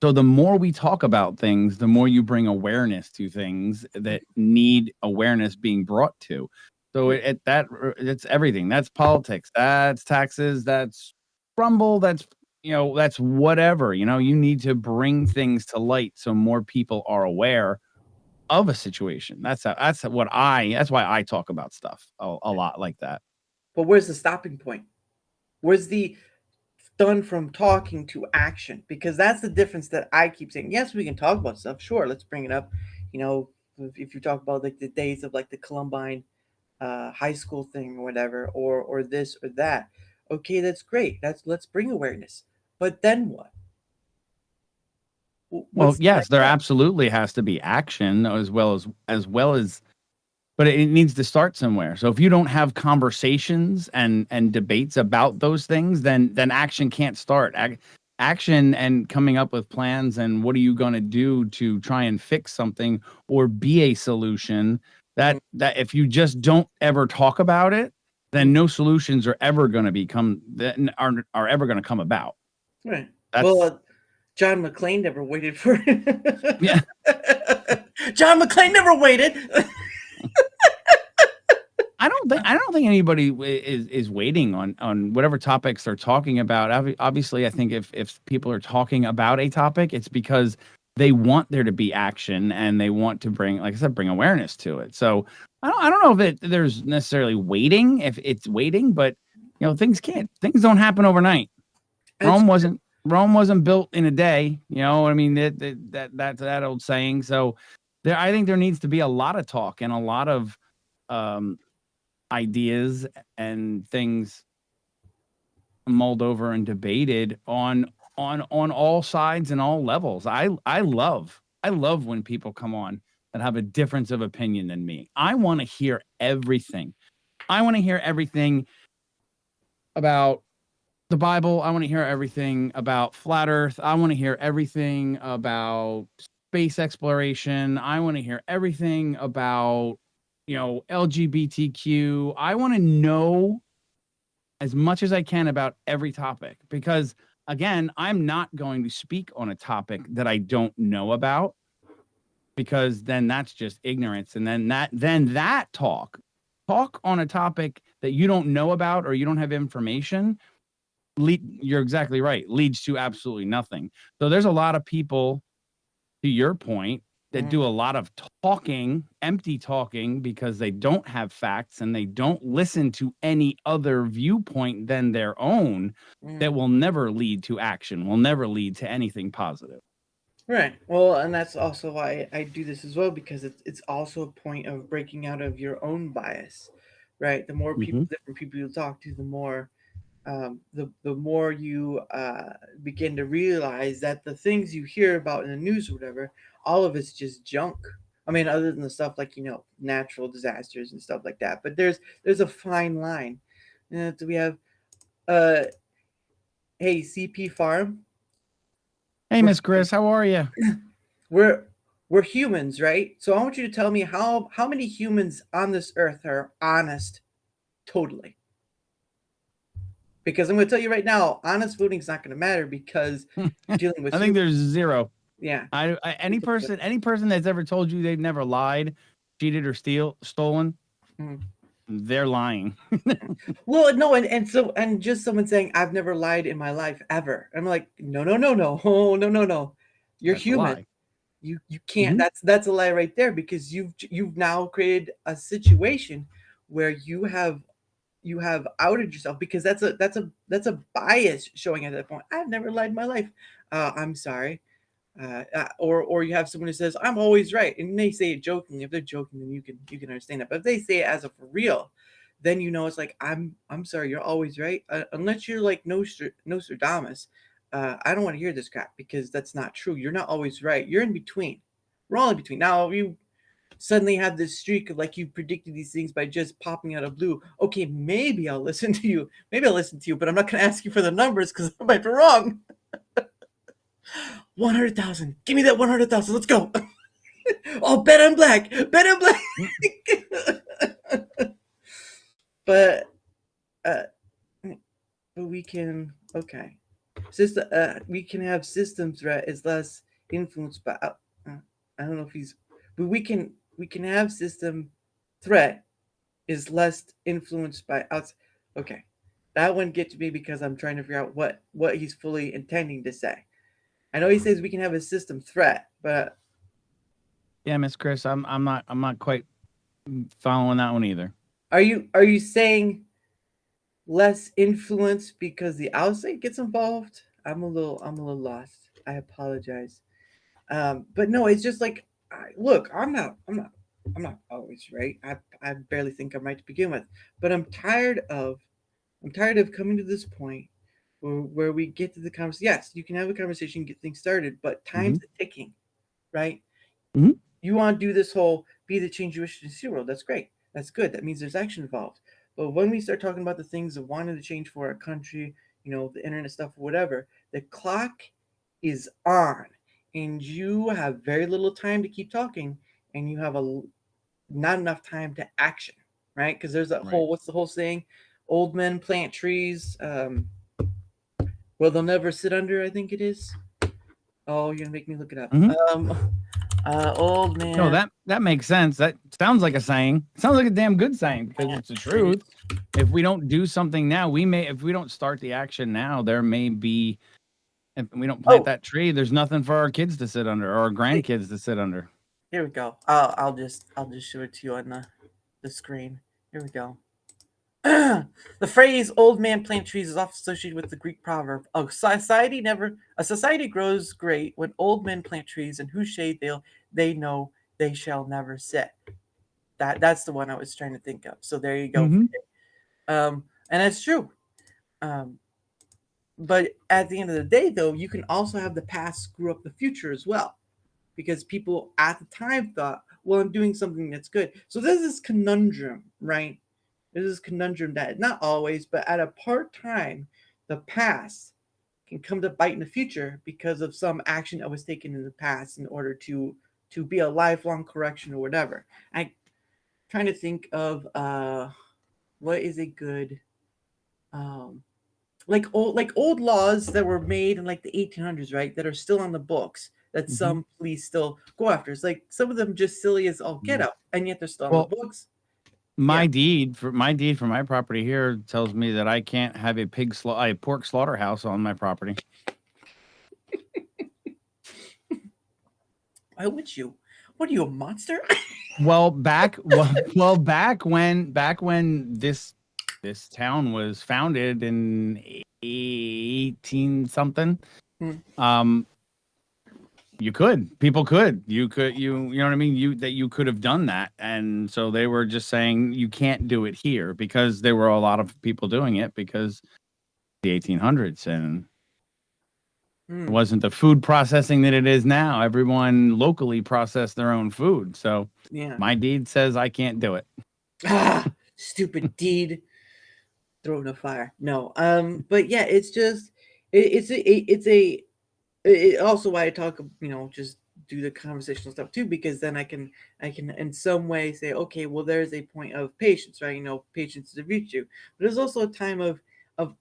So the more we talk about things, the more you bring awareness to things that need awareness being brought to. So it's everything. That's politics. That's taxes. That's Rumble. That's whatever. You need to bring things to light so more people are aware of a situation. That's why I talk about stuff a lot like that. But where's the stopping point? Where's the done from talking to action? Because that's the difference that I keep saying. Yes, we can talk about stuff. Sure, let's bring it up. If you talk about like the days of like the Columbine high school thing or whatever, or this or that. Okay, that's great. Let's bring awareness. But then what? Well, yes, there absolutely has to be action as well as, but it needs to start somewhere. So if you don't have conversations and debates about those things, then action can't start. Action and coming up with plans and what are you going to do to try and fix something or be a solution, that if you just don't ever talk about it, then no solutions are ever going to are ever going to come about. Right. John McClane never waited for it. Yeah. John McClane never waited. I don't think anybody is waiting on whatever topics they're talking about. Obviously, I think if people are talking about a topic, it's because they want there to be action and they want to bring, like I said, bring awareness to it. So I don't know if there's necessarily waiting, if it's waiting, but things don't happen overnight. Rome wasn't built in a day. You know what I mean? That's that old saying. So I think there needs to be a lot of talk and a lot of ideas and things mulled over and debated on all sides and all levels. I love when people come on that have a difference of opinion than me. I want to hear everything. I want to hear everything about the Bible. I want to hear everything about flat Earth. I want to hear everything about space exploration. I want to hear everything about LGBTQ. I want to know as much as I can about every topic, because again, I'm not going to speak on a topic that I don't know about, because then that's just ignorance. And then that talk on a topic that you don't know about or you don't have information, you're exactly right, leads to absolutely nothing. So there's a lot of people, to your point, that do a lot of talking, empty talking, because they don't have facts and they don't listen to any other viewpoint than their own, that will never lead to action, will never lead to anything positive. Right. Well, and that's also why I do this as well, because it's also a point of breaking out of your own bias, right? The more people, different people you talk to, the more you begin to realize that the things you hear about in the news or whatever, all of it's just junk. I mean, other than the stuff like natural disasters and stuff like that. But there's a fine line. So we have, hey, CP Farm. Hey, Miss Chris, how are you? We're humans, right? So I want you to tell me how many humans on this earth are honest, totally. Because I'm going to tell you right now, honest voting is not going to matter, because you're dealing with. I think there's zero. Yeah. Any person that's ever told you they've never lied, cheated, or stolen, they're lying. Well, no, and just someone saying I've never lied in my life ever. I'm like, no. You're That's human. You can't. That's a lie right there, because you've now created a situation where you have outed yourself, because that's a bias showing at that point. I've never lied in my life. I'm sorry. Or you have someone who says I'm always right, and they say it jokingly. If they're joking, then you can understand that. But if they say it as a for real, then it's like I'm sorry, you're always right. Unless you're like Nostradamus, I don't want to hear this crap, because that's not true. You're not always right. You're in between. We're all in between. Now you suddenly have this streak of like you predicted these things by just popping out of blue. Okay, maybe I'll listen to you. But I'm not going to ask you for the numbers, because I might be wrong. 100,000. Give me that 100,000. Let's go. Oh, bet I'm black. But we can, okay. We can have system threat is less influenced by. I don't know if he's, but we can have system threat is less influenced by outside. Okay, that one gets me, because I'm trying to figure out what he's fully intending to say. I know he says we can have a system threat, but yeah, Miss Chris, I'm not quite following that one either. Are you saying less influence because the outside gets involved? I'm a little lost. I apologize. But no, it's just like, look, I'm not always right. I barely think I'm right to begin with, but I'm tired of coming to this point where we get to the conversation. Yes, you can have a conversation, get things started, but time's ticking, right? You want to do this whole be the change you wish to see world. That's great. That's good. That means there's action involved. But when we start talking about the things of wanting to change for our country, the internet stuff, whatever, the clock is on, and you have very little time to keep talking, and you have not enough time to action, right? Because there's that whole, what's the whole saying? Old men plant trees, well, they'll never sit under, I think it is. Oh, you're gonna make me look it up. Old man. No, that makes sense. That sounds like a saying. It sounds like a damn good saying because it's the truth. If we don't do something now, if we don't start the action now, there may be, if we don't plant that tree, there's nothing for our kids to sit under or our grandkids to sit under. Here we go. I'll just show it to you on the screen. Here we go. The phrase "old man plant trees" is often associated with the Greek proverb, "A society grows great when old men plant trees, in whose shade they know they shall never sit." That's the one I was trying to think of. So there you go. And that's true. But at the end of the day, though, you can also have the past screw up the future as well, because people at the time thought, "Well, I'm doing something that's good." So there's this conundrum, right? There's this conundrum that not always, but at a part time, the past can come to bite in the future because of some action that was taken in the past in order to be a lifelong correction or whatever. I'm trying to think of what is a good like old laws that were made in like the 1800s, right? That are still on the books that some police still go after. It's like some of them just silly as all get out, and yet they're still on the books. My deed for my property here tells me that I can't have a pork slaughterhouse on my property. Why would you? What are you, a monster? back when this town was founded in 18 something, people could, you know what I mean? You could have done that. And so they were just saying, you can't do it here because there were a lot of people doing it because the 1800s and it wasn't the food processing that it is now. Everyone locally processed their own food. So my deed says I can't do it. Stupid deed. Throw in a fire. No. But yeah, it's just, it's also why I talk, just do the conversational stuff too, because then I can in some way say, okay, well, there's a point of patience, right? Patience is a virtue, but there's also a time of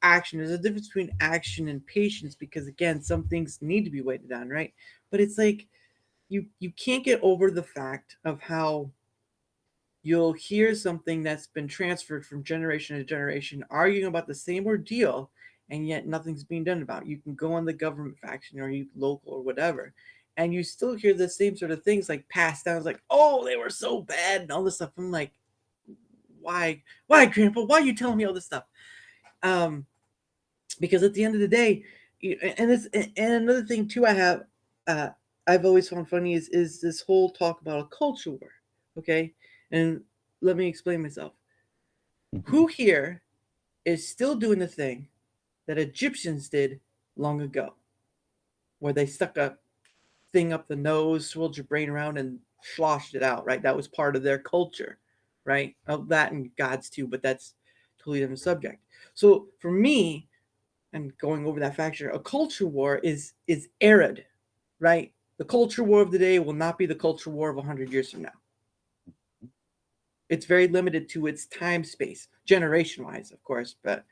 action. There's a difference between action and patience, because again, some things need to be waited on, right? But it's like you can't get over the fact of how you'll hear something that's been transferred from generation to generation arguing about the same ordeal, and yet nothing's being done about it. You can go on the government faction or you local or whatever, and you still hear the same sort of things like passed down. It's like, oh, they were so bad and all this stuff. I'm like, why, Grandpa? Why are you telling me all this stuff? Because at the end of the day, and another thing too, I've always found funny is this whole talk about a culture war. Okay, and let me explain myself. Who here is still doing the thing that Egyptians did long ago, where they stuck a thing up the nose, swirled your brain around, and sloshed it out, right? That was part of their culture, right? That and gods too, but that's totally different subject. So for me, and going over that factor, a culture war is arid, right? The culture war of the day will not be the culture war of 100 years from now. It's very limited to its time space, generation-wise, of course, but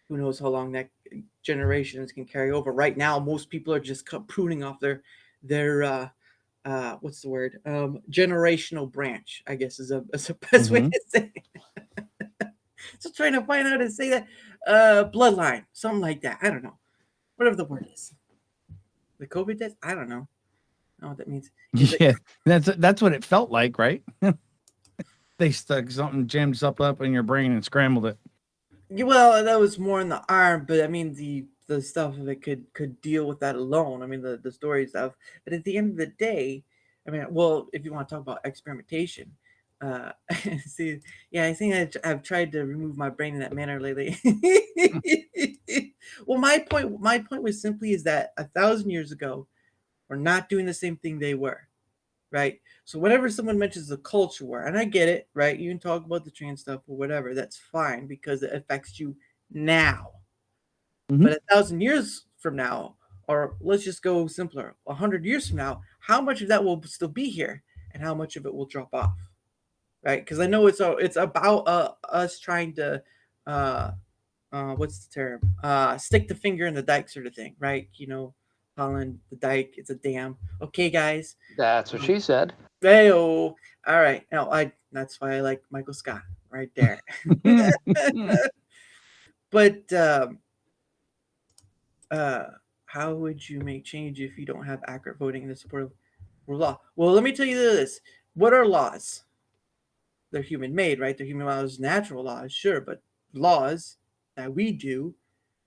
who knows how long that generations can carry over. Right now, most people are just pruning off their what's the word? Generational branch, I guess is the best way to say it. So trying to find out how to say that. Bloodline, something like that. I don't know. Whatever the word is. The COVID test? I don't know. I don't know what that means. Yeah, that's what it felt like, right? They stuck something, jammed something up in your brain and scrambled it. Well, that was more in the arm, but I mean the stuff of it could deal with that alone. I mean the story stuff. But at the end of the day, I mean, well, if you want to talk about experimentation, see, yeah, I think I've tried to remove my brain in that manner lately. Well, my point was simply is that 1,000 years ago, we're not doing the same thing they were, right? So whenever someone mentions the culture war, and I get it, right? You can talk about the trans stuff or whatever, that's fine because it affects you now. But 1,000 years from now, or let's just go simpler, 100 years from now, how much of that will still be here and how much of it will drop off, right? Because I know it's about us trying to, what's the term? Stick the finger in the dike sort of thing, right? Holland, the dike, it's a dam. Okay, guys. That's what she said. Hey-o. All right. Now, that's why I like Michael Scott right there. But how would you make change if you don't have accurate voting in the support of law? Well, let me tell you this. What are laws? They're human made, right? They're human laws, natural laws, sure, but laws that we do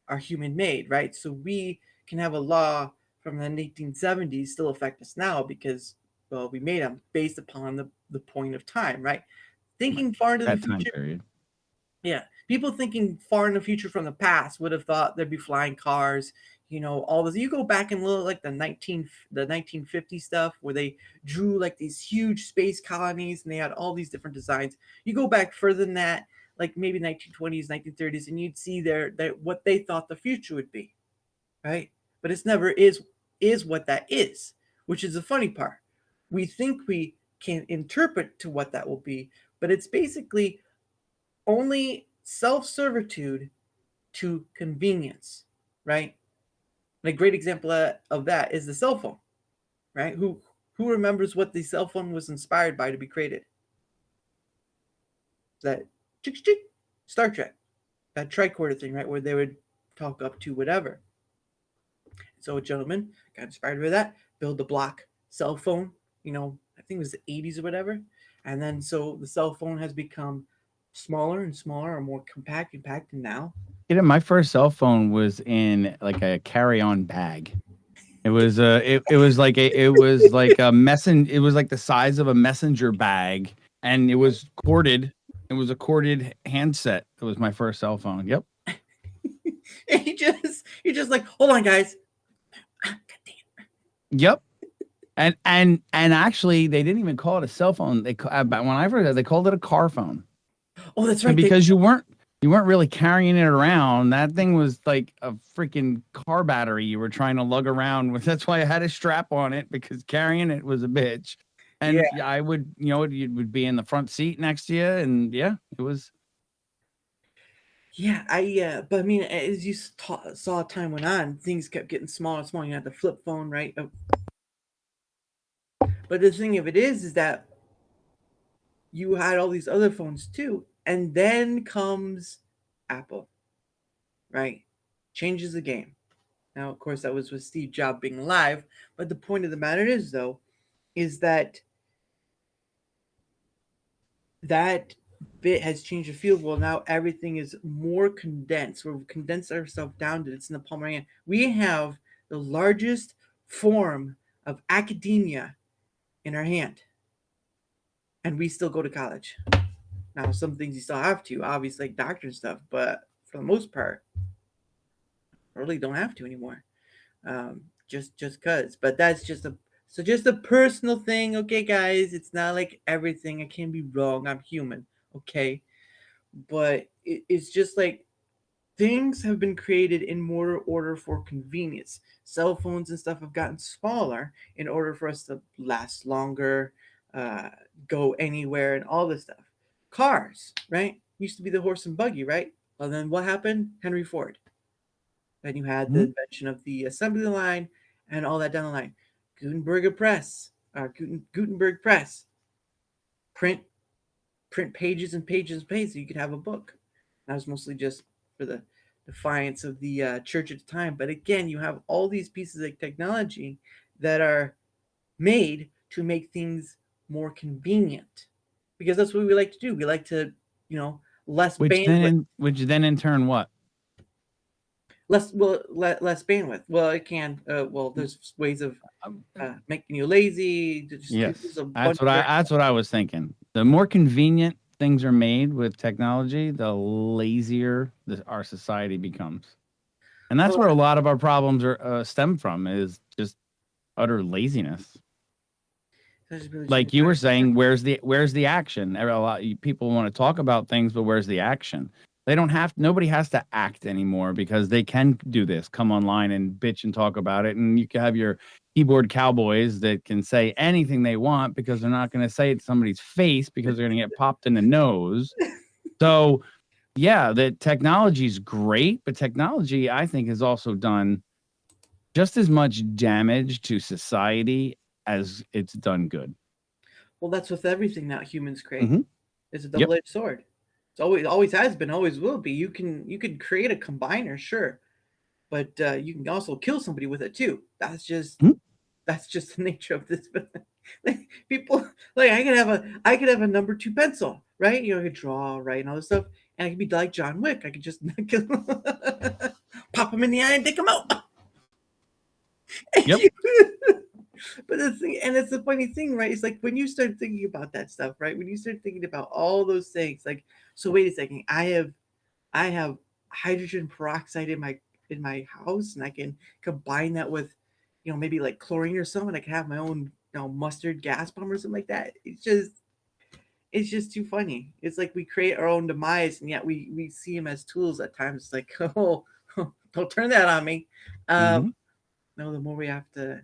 are human made, right? So we can have a law from the 1870s still affect us now because, well, we made them based upon the point of time, right? Thinking far into the That time future. period. Yeah. People thinking far in the future from the past would have thought there'd be flying cars, all this. You go back and look like the 1950 stuff where they drew like these huge space colonies and they had all these different designs. You go back further than that, like maybe 1920s, 1930s, and you'd see that what they thought the future would be, right? But it's never is what that is, which is the funny part. We think we can interpret to what that will be, but it's basically only self-servitude to convenience, right? And a great example of that is the cell phone, right? Who remembers what the cell phone was inspired by to be created? That Star Trek, that tricorder thing, right, where they would talk up to whatever. So a gentleman got inspired by that, build the block cell phone, I think it was the 80s or whatever. And then so the cell phone has become smaller and smaller or more compact, and now. My first cell phone was in like a carry-on bag. It was it was like a messenger. It was like the size of a messenger bag, and it was corded. It was a corded handset. It was my first cell phone. Yep. you just like, hold on, guys. Yep. And actually, they didn't even call it a cell phone. When I heard that, they called it a car phone. Oh, that's right. And because you weren't really carrying it around. That thing was like a freaking car battery you were trying to lug around with. That's why I had a strap on it, because carrying it was a bitch. And yeah, I would, it would be in the front seat next to you, and yeah, it was. Yeah, but I mean, as you saw time went on, things kept getting smaller and smaller. You had the flip phone, right? But the thing of it is that you had all these other phones too, and then comes Apple, right? Changes the game. Now, of course, that was with Steve Jobs being alive, but the point of the matter is, though, is that bit has changed the field. Well, now everything is more condensed. We've condensed ourselves down to it's in the palm of our hand. We have the largest form of academia in our hand, and we still go to college. Now, some things you still have to, obviously, like doctor and stuff, but for the most part, really don't have to anymore. Just cause. But that's just a personal thing, okay, guys? It's not like everything. I can be wrong. I'm human, okay? But it's just like things have been created in more order for convenience. Cell phones and stuff have gotten smaller in order for us to last longer, go anywhere, and all this stuff. Cars, right? Used to be the horse and buggy, right? Well, then what happened? Henry Ford. Then you had the invention of the assembly line and all that down the line. Gutenberg Press. Print pages and pages and pages so you could have a book. That was mostly just for the defiance of the church at the time. But again, you have all these pieces of technology that are made to make things more convenient, because that's what we like to do. We like to, less bandwidth. Which then in turn what? Less bandwidth. Well, it can. There's ways of making you lazy. Yes, that's what I was thinking. The more convenient things are made with technology, the lazier our society becomes, and that's where a lot of our problems are stem from, is just utter laziness. Like you were saying, where's the action? A lot of people want to talk about things, but where's the action? Nobody has to act anymore, because they can do this, come online and bitch and talk about it. And you can have your keyboard cowboys that can say anything they want, because they're not going to say it to somebody's face, because they're going to get popped in the nose. So yeah, the technology is great, but technology, I think, has also done just as much damage to society as it's done good. Well, that's with everything that humans create. Mhm. It's a Yep. double-edged sword. It's always has been, always will be. You can create a combiner, sure, but you can also kill somebody with it too. Mhm. That's just the nature of this. Like, people, like, I could have a number two pencil, right? You know, I could draw, right, and all this stuff, and I could be like John Wick. I could just pop him in the eye and take him out. Yep. But the thing, and it's the funny thing, right? It's like when you start thinking about that stuff, right? When you start thinking about all those things, like, so wait a second, I have hydrogen peroxide in my house, and I can combine that with, maybe like chlorine or something. I can have my own, mustard gas bomb or something like that. It's just too funny. It's like we create our own demise, and yet we see them as tools at times. It's like, oh, don't turn that on me. Mhm. No, the more we have to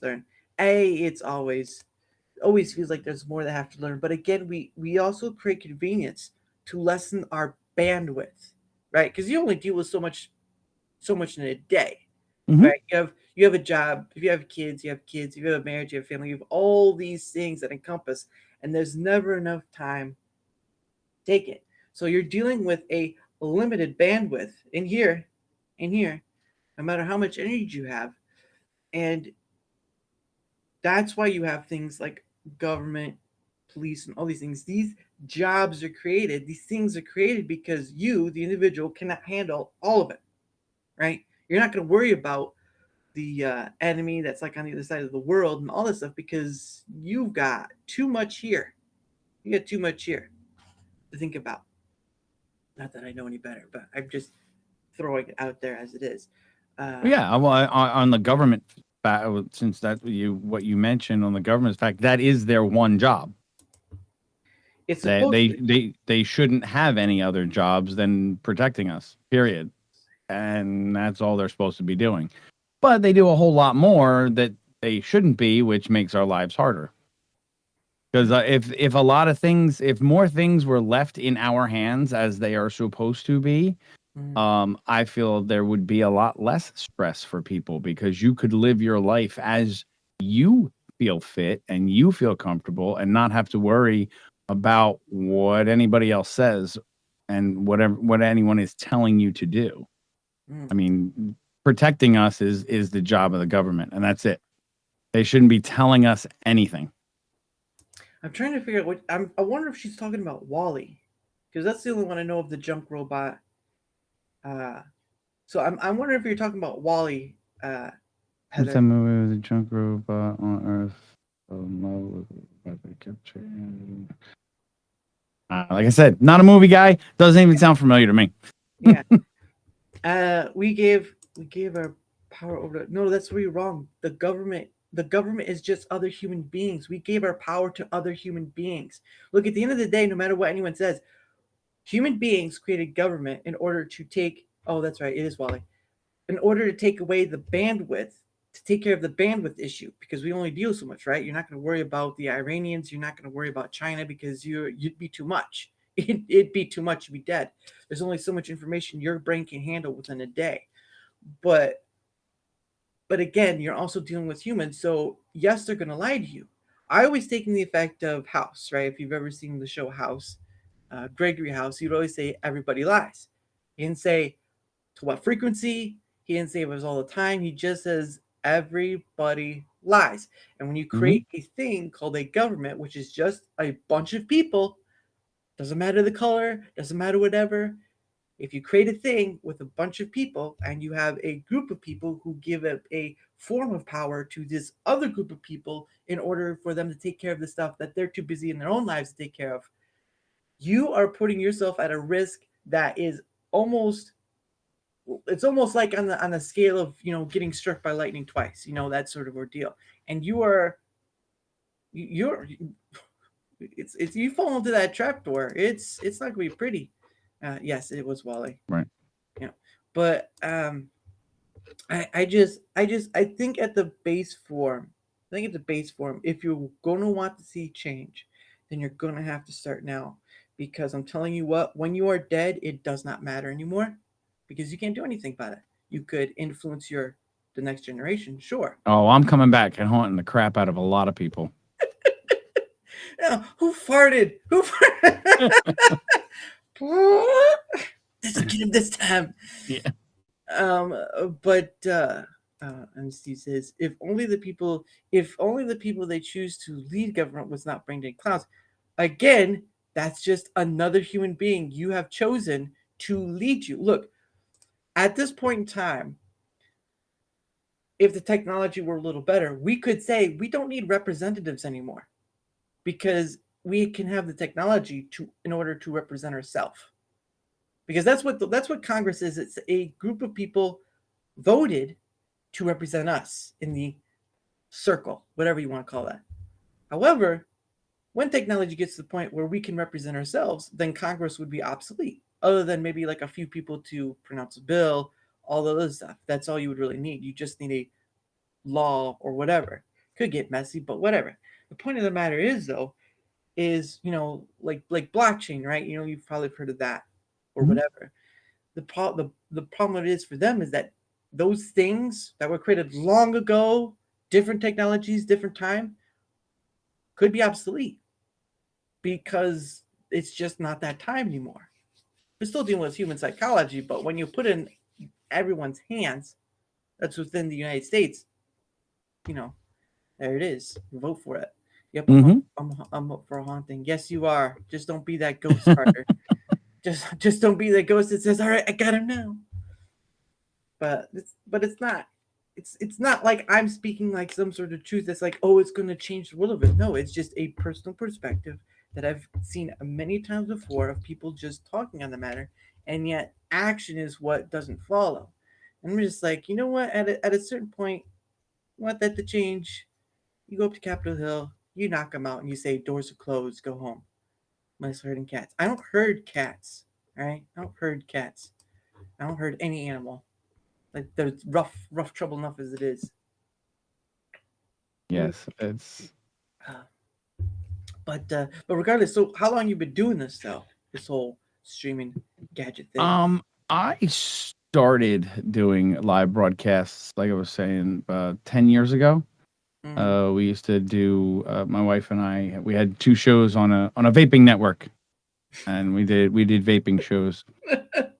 learn. It's always feels like there's more that have to learn. But again, we also create convenience to lessen our bandwidth, right? Because you only deal with so much in a day, Mhm. right? You have a job. If you have kids, you have kids. If you have a marriage, you have family. You have all these things that encompass, and there's never enough time to take it. So you're dealing with a limited bandwidth in here, no matter how much energy you have, and that's why you have things like government, police, and all these things. These jobs are created, these things are created because you, the individual, cannot handle all of it, right? You're not going to worry about the enemy that's like on the other side of the world and all this stuff because you've got too much here. You got too much here to think about. Not that I know any better, but I'm just throwing it out there as it is. Yeah, well, on the government, since that's what you mentioned on the government's fact, that is their one job. It's They supposed they to. they shouldn't have any other jobs than protecting us. Period. And that's all they're supposed to be doing. But they do a whole lot more that they shouldn't be, which makes our lives harder. Because if a lot of things, if more things were left in our hands as they are supposed to be, I feel there would be a lot less stress for people because you could live your life as you feel fit and you feel comfortable and not have to worry about what anybody else says and what anyone is telling you to do. I mean, protecting us is the job of the government, and that's it. They shouldn't be telling us anything. I'm trying to figure out I wonder if she's talking about Wally, because that's the only one I know of the junk robot. So I'm wondering if you're talking about Wally, What's Heather. that movie with the junk robot on Earth? Like I said, not a movie guy. Doesn't even sound familiar to me. Yeah. We gave our power over to, no, that's where you're wrong. The government is just other human beings. We gave our power to other human beings. Look, at the end of the day, no matter what anyone says, human beings created government in order to take, oh, that's right, it is Wally. In order to take away the bandwidth, to take care of the bandwidth issue, because we only deal so much, right? You're not going to worry about the Iranians. You're not going to worry about China because you'd be too much. It'd be too much. You'd be dead. There's only so much information your brain can handle within a day. But again, you're also dealing with humans. So yes, they're going to lie to you. I always take in the effect of House, right? If you've ever seen the show House, Gregory House, he'd always say everybody lies. He didn't say to what frequency. He didn't say it was all the time. He just says everybody lies. And when you create a thing called a government, which is just a bunch of people, doesn't matter the color, doesn't matter whatever. If you create a thing with a bunch of people and you have a group of people who give a form of power to this other group of people in order for them to take care of the stuff that they're too busy in their own lives to take care of, you are putting yourself at a risk that is almost, it's almost like on the scale of getting struck by lightning twice, that sort of ordeal. And you're it's you fall into that trap door. It's not gonna be pretty. Yes, it was Wally. Right. Yeah, but I think at the base form, if you're going to want to see change, then you're going to have to start now, because I'm telling you what, when you are dead, it does not matter anymore, because you can't do anything about it. You could influence your the next generation, sure. Oh, I'm coming back and haunting the crap out of a lot of people. Yeah, who farted? Who farted? This will get him this time. Yeah. But and Steve says, if only the people they choose to lead government was not brain dead clowns. Again, that's just another human being you have chosen to lead you. Look, at this point in time, if the technology were a little better, we could say we don't need representatives anymore because we can have the technology in order to represent ourselves. Because that's what Congress is. It's a group of people voted to represent us in the circle, whatever you want to call that. However, when technology gets to the point where we can represent ourselves, then Congress would be obsolete, other than maybe like a few people to pronounce a bill, all the other stuff. That's all you would really need. You just need a law or whatever. Could get messy, but whatever. The point of the matter is, though, is, like blockchain, right? You've probably heard of that or whatever. The problem it is for them is that those things that were created long ago, different technologies, different time, could be obsolete because it's just not that time anymore. We're still dealing with human psychology, but when you put it in everyone's hands, that's within the United States, there it is. Vote for it. Yep, I'm up for a haunting. Yes, you are. Just don't be that ghost, Carter. just don't be that ghost that says, "All right, I got him now." But it's not. It's not like I'm speaking like some sort of truth that's like, oh, it's going to change the world of it. No, it's just a personal perspective that I've seen many times before of people just talking on the matter, and yet action is what doesn't follow. And I'm just like, you know what? At a certain point, you want that to change. You go up to Capitol Hill, you knock them out, and you say, "Doors are closed. Go home." Unless herding cats. I don't herd cats. All right, I don't herd cats. I don't herd any animal. Like, there's rough trouble enough as it is. Yes, it's. But regardless, so how long you been doing this though? This whole streaming gadget thing. I started doing live broadcasts, like I was saying, 10 years ago. We used to do, my wife and I, we had 2 shows on a vaping network, and we did vaping shows.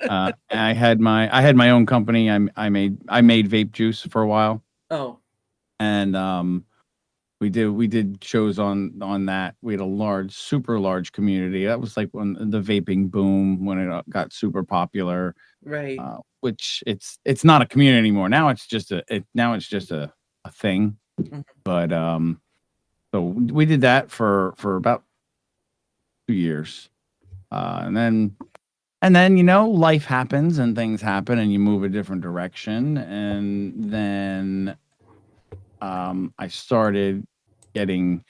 I had my own company. I made vape juice for a while. Oh. And we did shows on that. We had a super large community. That was like when the vaping boom, when it got super popular. Right. Which it's not a community anymore. Now it's just a thing. Mm-hmm. But so we did that for about 2 years. And then life happens and things happen and you move a different direction. And then I started getting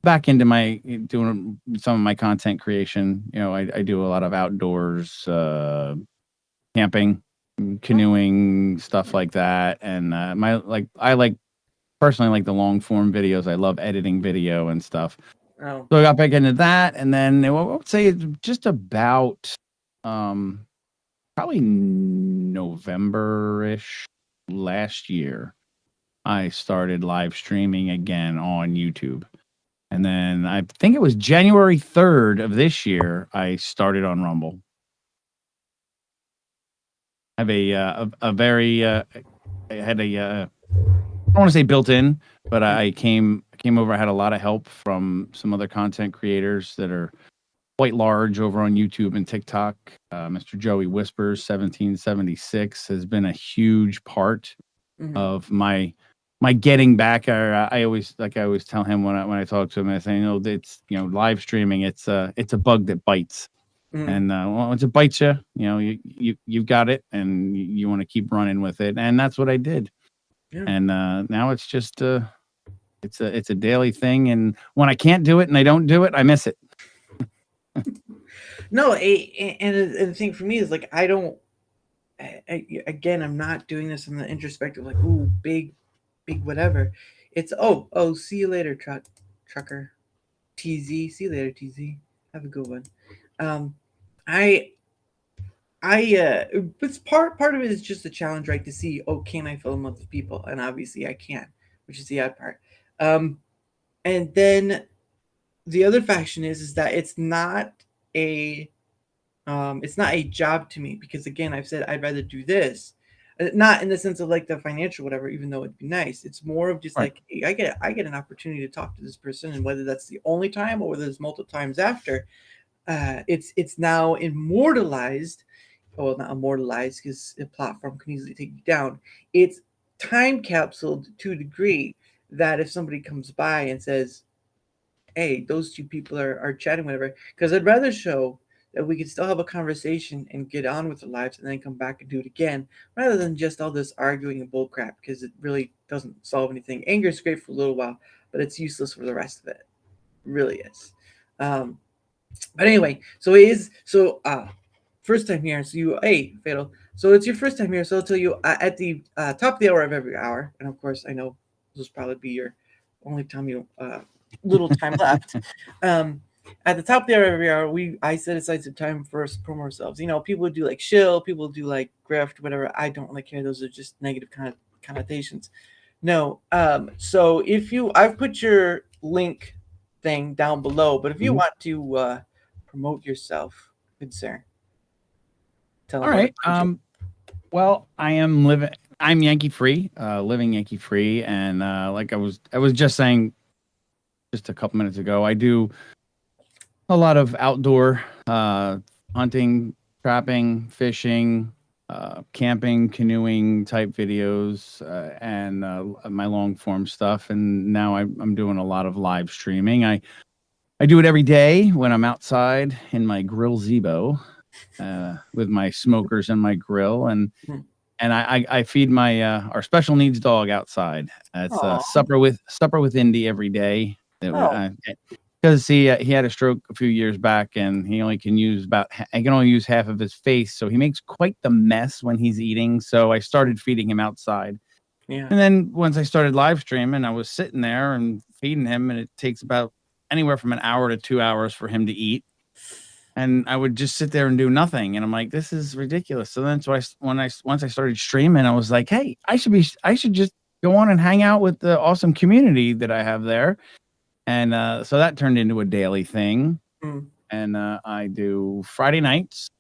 back into doing some of my content creation. I do a lot of outdoors, camping, canoeing, stuff like that. And I personally like the long form videos. I love editing video and stuff. Oh. So I got back into that, and then I would say it's just about probably November-ish last year, I started live streaming again on YouTube. And then I think it was January 3rd of this year, I started on Rumble. I have a very I had a I don't want to say built in, but I came over. I had a lot of help from some other content creators that are quite large over on YouTube and TikTok. Mr. Joey Whispers 1776 has been a huge part of my getting back. I always tell him when I talk to him, I say, it's live streaming. It's a bug that bites. And once it bites you, you've got it, and you want to keep running with it, and that's what I did. Yeah. And now it's just it's a daily thing, and when I can't do it and I don't do it, I miss it. No, and the thing for me is like I'm not doing this in the introspective, like, ooh, big whatever. It's see you later, trucker. TZ, see you later, TZ. Have a good one. I it's part of it is just a challenge, right? To see, oh, can I fill a month of people? And obviously I can, which is the odd part. Um, and then the other faction is that a it's not a job to me, because again, I've said I'd rather do this, not in the sense of like the financial whatever, even though it'd be nice. It's more of just Right. like, hey, I get an opportunity to talk to this person, and whether that's the only time or whether there's multiple times after, it's now immortalized. Well, not immortalized, because a platform can easily take you down. It's time capsuled to a degree that if somebody comes by and says, hey, those two people are chatting, whatever, because I'd rather show that we could still have a conversation and get on with our lives and then come back and do it again, rather than just all this arguing and bull crap, because it really doesn't solve anything. Anger is great for a little while, but it's useless for the rest of it. It really is. But anyway, so it is so first time here. So you, hey, Fatal. So it's your first time here. So I'll tell you at the top of the hour of every hour, and of course I know this will probably be your only time you little time left. At the top of the hour of every hour, I set aside some time for us to promote ourselves. You know, people do like shill, people do like grift, whatever. I don't really care. Those are just negative connotations. No. So if I've put your link thing down below, but if you want to promote yourself, good sir, tell All them right. what Well, I'm Yankee Free, living Yankee Free, and like I was just saying just a couple minutes ago, I do a lot of outdoor hunting, trapping, fishing, camping, canoeing type videos, and my long form stuff. And now I'm doing a lot of live streaming. I do it every day when I'm outside in my grill Zebo with my smokers and my grill, and I feed my our special needs dog outside. It's Aw. supper with Indy every day. Because he had a stroke a few years back, and he can only use half of his face, so he makes quite the mess when he's eating. So I started feeding him outside. Yeah. And then once I started live streaming, I was sitting there and feeding him, and it takes about anywhere from an hour to 2 hours for him to eat. And I would just sit there and do nothing, and I'm like, this is ridiculous. So then, once I started streaming, I was like, hey, I should just go on and hang out with the awesome community that I have there. And so that turned into a daily thing. And I do Friday nights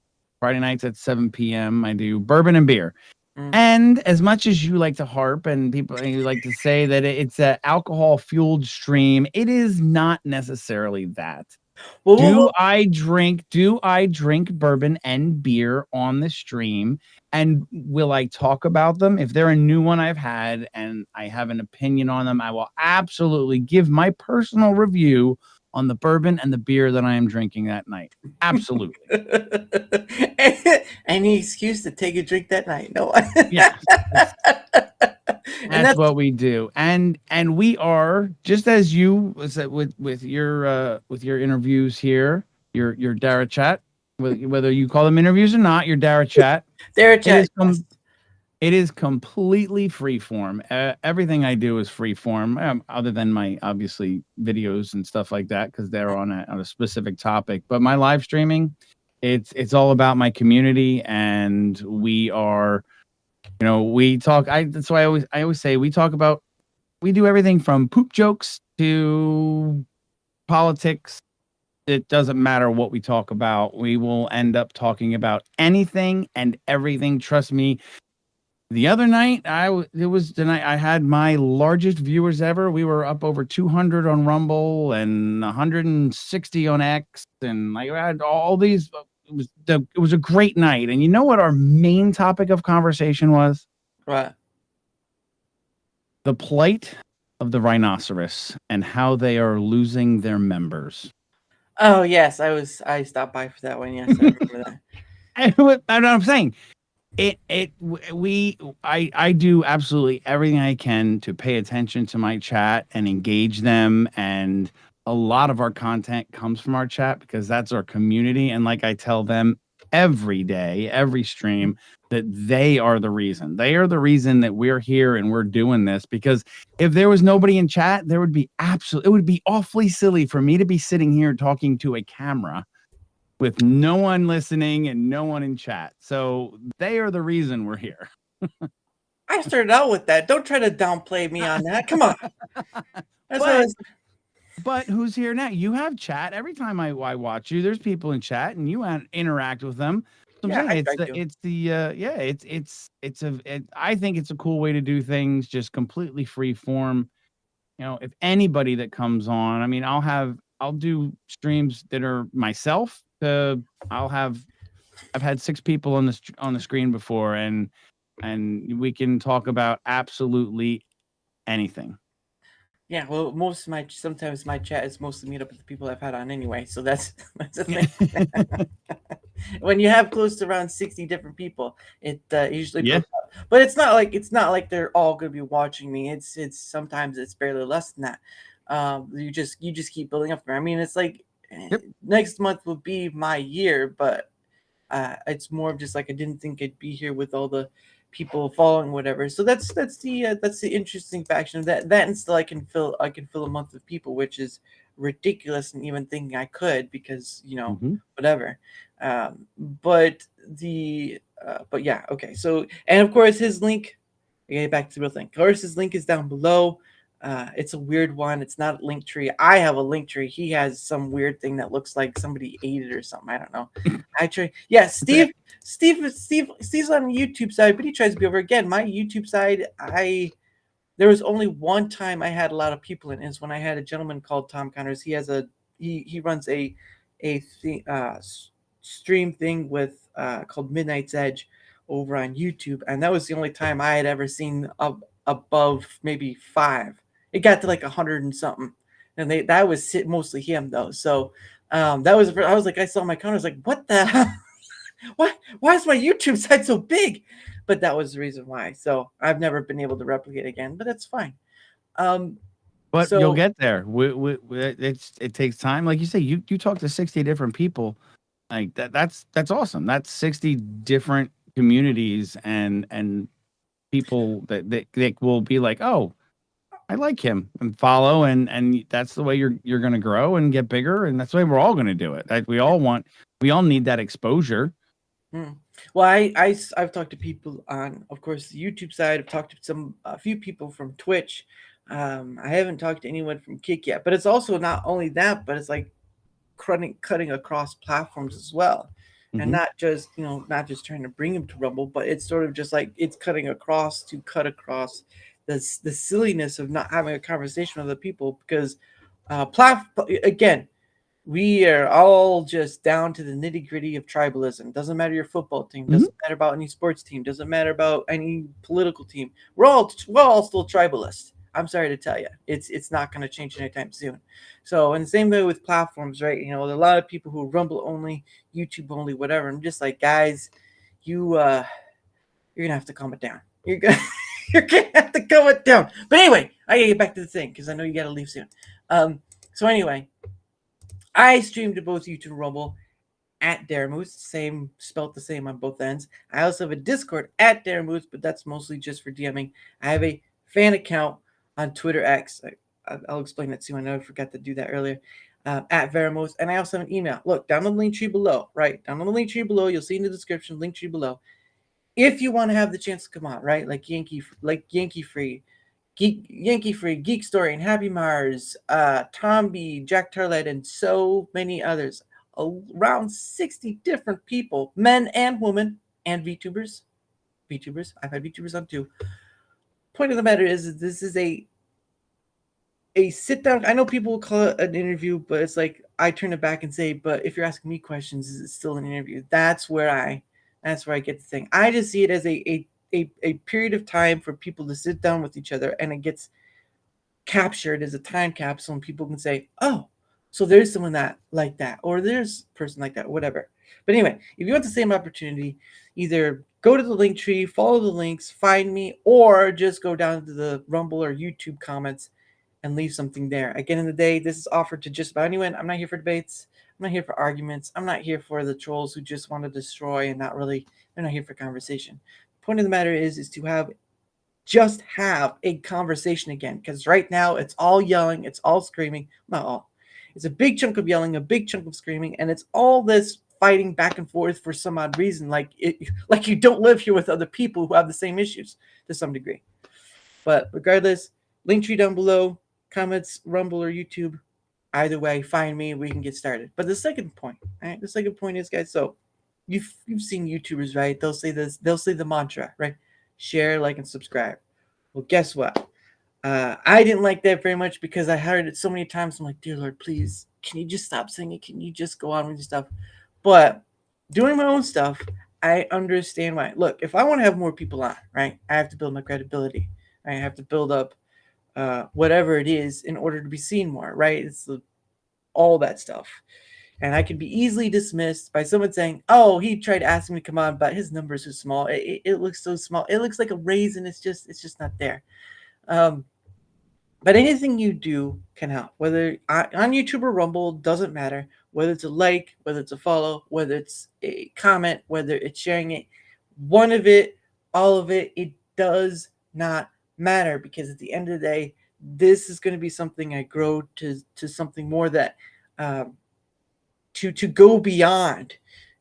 at 7 p.m. I do Bourbon and Beer. And as much as you like to harp and you like to say that it's an alcohol fueled stream, it is not necessarily that. Do I drink bourbon and beer on the stream? And will I talk about them? If they're a new one I've had and I have an opinion on them, I will absolutely give my personal review on the bourbon and the beer that I am drinking that night. Absolutely. Any excuse to take a drink that night. No. Yeah. That's what we do. And we are, just as you with your interviews here, your Darachat, whether you call them interviews or not, your Darachat. It is completely freeform. Everything I do is freeform, other than my obviously videos and stuff like that, because they're on a specific topic. But my live streaming, it's all about my community, and we are, we talk. That's why I always say we do everything from poop jokes to politics. It doesn't matter what we talk about. We will end up talking about anything and everything. Trust me. The other night, it was the night I had my largest viewers ever. We were up over 200 on Rumble and 160 on X, and I had all these. It was a great night. And you know what our main topic of conversation was? What? The plight of the rhinoceros and how they are losing their members. Oh yes, I stopped by for that one. Yes, I remember that. I know what I'm saying. I do absolutely everything I can to pay attention to my chat and engage them, and a lot of our content comes from our chat because that's our community. And like I tell them every day, every stream, that they are the reason. They are the reason that we're here and we're doing this, because if there was nobody in chat, it would be awfully silly for me to be sitting here talking to a camera with no one listening and no one in chat. So they are the reason we're here. I started out with that. Don't try to downplay me on that. Come on. That's what I was. But who's here now? You have chat. Every time I watch you, there's people in chat and you interact with them. So Yeah, I'm I saying I think it's a cool way to do things, just completely free form. You know, if anybody that comes on, I mean, I'll do streams that are myself. I've had 6 people on the screen before, and we can talk about absolutely anything. Yeah, well, sometimes my chat is mostly meet up with the people I've had on anyway, so that's the thing. When you have close to around 60 different people, it usually builds up. But it's not like they're all going to be watching me. It's sometimes it's barely less than that. You just keep building up there. I mean, it's like next month will be my year, but it's more of just like I didn't think I'd be here with all the people following whatever. So that's the interesting faction of that and still I can fill a month with people, which is ridiculous, and even thinking I could, because whatever. But yeah, okay. So, and of course his link, okay, back to the real thing. Of course his link is down below. It's a weird one. It's not a link tree. I have a link tree. He has some weird thing that looks like somebody ate it or something. I don't know. Yeah, Steve's on the YouTube side, but he tries to be over again. My YouTube side, there was only one time I had a lot of people in, is when I had a gentleman called Tom Connors. He runs a stream thing with called Midnight's Edge over on YouTube, and that was the only time I had ever seen above maybe 5. It got to like 100 and something, and that was mostly him though. So that was, I was like, I saw my count, I was like, what the hell? Why is my YouTube side so big? But that was the reason why. So I've never been able to replicate again, but that's fine. But you'll get there. It takes time. Like you say, you talk to 60 different people. Like that's awesome. That's 60 different communities and people that they will be like, oh, I like him, and follow, and that's the way you're going to grow and get bigger, and that's the way we're all going to do it. Like we all need that exposure. Well, I've talked to people on, of course, the YouTube side. I've talked to a few people from Twitch. I haven't talked to anyone from Kick yet, but it's also not only that, but it's like cutting across platforms as well. And not just trying to bring him to Rumble, but it's sort of just like it's cut across the silliness of not having a conversation with other people, because again, we are all just down to the nitty gritty of tribalism. Doesn't matter your football team, doesn't matter about any sports team, doesn't matter about any political team. We're all still tribalist. I'm sorry to tell you, it's not going to change anytime soon. So, in the same way with platforms, right? There are a lot of people who are Rumble only, YouTube only, whatever. I'm just like, guys, you're gonna have to calm it down. You're gonna have to calm it down. But anyway, I gotta get back to the thing because I know you gotta leave soon. So anyway, I stream to both YouTube and Rumble at Daramouthe, spelt the same on both ends. I also have a Discord at Daramouthe, but that's mostly just for DMing. I have a fan account on Twitter X. I'll explain that soon. I know I forgot to do that earlier. At Daramouthe, and I also have an email. Look, down on the link tree below, right? Down on the link tree below, you'll see in the description, link tree below. If you want to have the chance to come on, right? Like YankeeFree, YankeeFree, Geek Story, and Happy Mars, Tom B, Jack Tarlett, and so many others. Around 60 different people, men and women, and VTubers. I've had VTubers on too. Point of the matter is this is a sit down. I know people will call it an interview, but it's like I turn it back and say, but if you're asking me questions, is it still an interview? That's where I get the thing. I just see it as a period of time for people to sit down with each other, and it gets captured as a time capsule, and people can say, oh, so there's someone that like that, or there's a person like that, whatever. But anyway, if you want the same opportunity, either go to the link tree, follow the links, find me, or just go down to the Rumble or YouTube comments and leave something there. Again, in the day, this is offered to just about anyone. I'm not here for debates. I'm not here for arguments. I'm not here for the trolls who just want to destroy and they're not here for conversation. The point of the matter is to have a conversation again, because right now it's all yelling, it's all screaming. Not all. It's a big chunk of yelling, a big chunk of screaming, and it's all this fighting back and forth for some odd reason, like you don't live here with other people who have the same issues to some degree. But regardless, link tree down below, comments, Rumble or YouTube. Either way, find me. We can get started. But the second point, right? The second point is, guys. So you've seen YouTubers, right? They'll say this. They'll say the mantra, right? Share, like, and subscribe. Well, guess what? I didn't like that very much because I heard it so many times. I'm like, dear Lord, please, can you just stop saying it? Can you just go on with your stuff? But doing my own stuff, I understand why. Look, if I want to have more people on, right, I have to build my credibility. I have to build up whatever it is in order to be seen more, right? It's all that stuff. And I can be easily dismissed by someone saying, oh, he tried asking me to come on, but his numbers are small. It looks so small. It looks like a raisin. It's just not there. But anything you do can help, whether on YouTube or Rumble, doesn't matter. Whether it's a like, whether it's a follow, whether it's a comment, whether it's sharing it, one of it, all of it, it does not matter, because at the end of the day, this is going to be something I grow to something more that to go beyond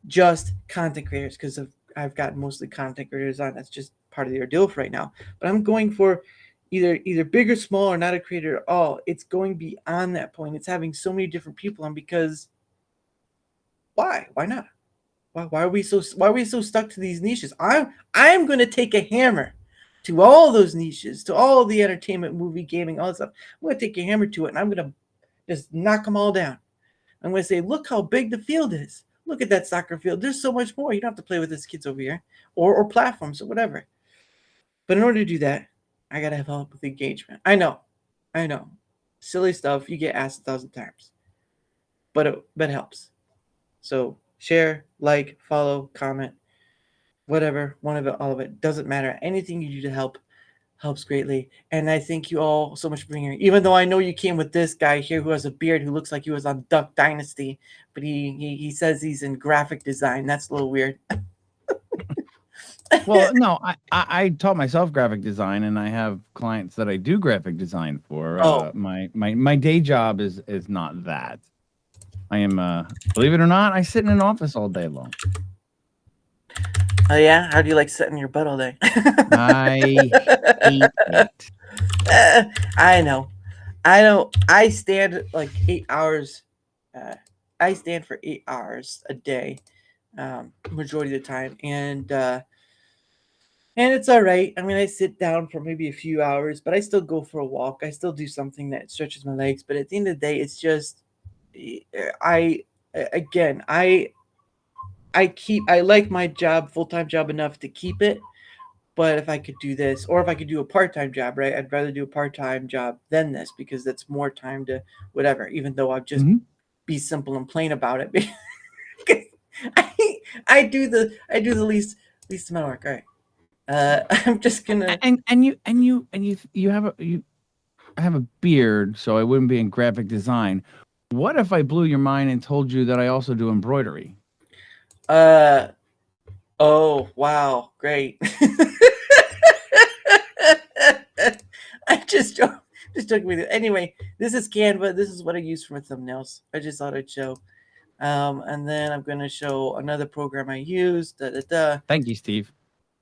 just content creators, because I've got mostly content creators on. That's just part of the ordeal for right now. But I'm going for either big or small, or not a creator at all. It's going beyond that point. It's having so many different people on, because why not? Why are we so stuck to these niches? I'm going to take a hammer to all those niches, to all the entertainment, movie, gaming, all that stuff. I'm going to take a hammer to it, and I'm going to just knock them all down. I'm going to say, look how big the field is. Look at that soccer field. There's so much more. You don't have to play with these kids over here, or platforms or whatever. But in order to do that, I got to have help with engagement. I know. Silly stuff. You get asked 1,000 times. But it helps. So share, like, follow, comment, whatever, one of it, all of it. Doesn't matter. Anything you do to help helps greatly. And I thank you all so much for being here. Even though I know you came with this guy here who has a beard, who looks like he was on Duck Dynasty, but he says he's in graphic design. That's a little weird. Well, no, I taught myself graphic design, and I have clients that I do graphic design for. My day job is not that. I am, believe it or not, I sit in an office all day long. Oh yeah? How do you like sitting your butt all day? I hate it. I know. I stand like 8 hours. I stand for 8 hours a day, majority of the time, and it's all right. I mean, I sit down for maybe a few hours, but I still go for a walk. I still do something that stretches my legs. But at the end of the day, it's just, I like my job, full-time job, enough to keep it. But if I could do this, or if I could do a part-time job, right, I'd rather do a part-time job than this, because that's more time to whatever, even though I'll just be simple and plain about it. Because I do the least amount of work. All right. I'm just gonna you have a beard, so I wouldn't be in graphic design. What if I blew your mind and told you that I also do embroidery? Oh wow, great. I just took me there. Anyway, this is Canva. This is what I use for my thumbnails. I just thought I'd show. And then I'm gonna show another program I use. Thank you, Steve.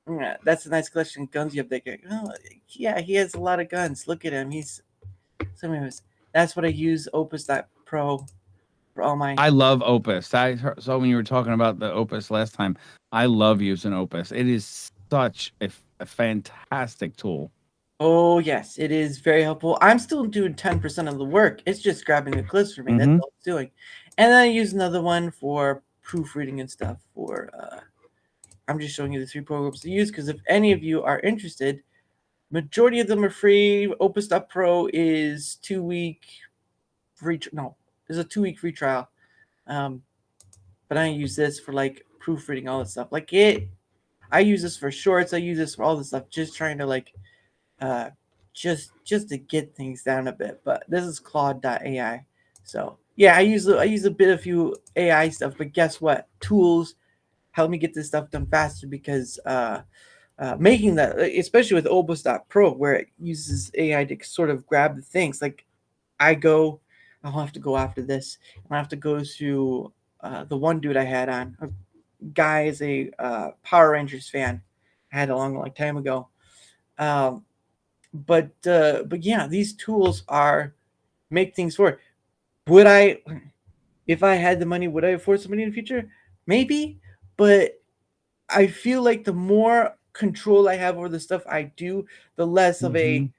Yeah, that's a nice collection of guns you have there. Oh, yeah, he has a lot of guns. Look at him. That's what I use, Opus.pro, for all my... I love Opus. So when you were talking about the Opus last time, I love using Opus. It is such a fantastic tool. Oh, yes, it is very helpful. I'm still doing 10% of the work. It's just grabbing the clips for me. That's all it's doing. And then I use another one for proofreading and stuff. I'm just showing you the 3 programs to use, because if any of you are interested, majority of them are free. Opus.pro is 2-week free. No, there's a 2-week free trial. But I use this for like proofreading, all that stuff. I use this for shorts. I use this for all this stuff. Just trying to just to get things down a bit. But this is Claude.ai. So yeah, I use a few AI stuff. But guess what? Tools help me get this stuff done faster, because making that, especially with Opus.pro, where it uses AI to sort of grab the things. Like I'll have to go after this, and I have to go through the one dude I had on. A guy is a Power Rangers fan. I had a long time ago. Um, but yeah, these tools are make things work. Would I, if I had the money, would I afford somebody in the future? Maybe, but I feel like the more control I have over the stuff I do, the less of a, Mhm.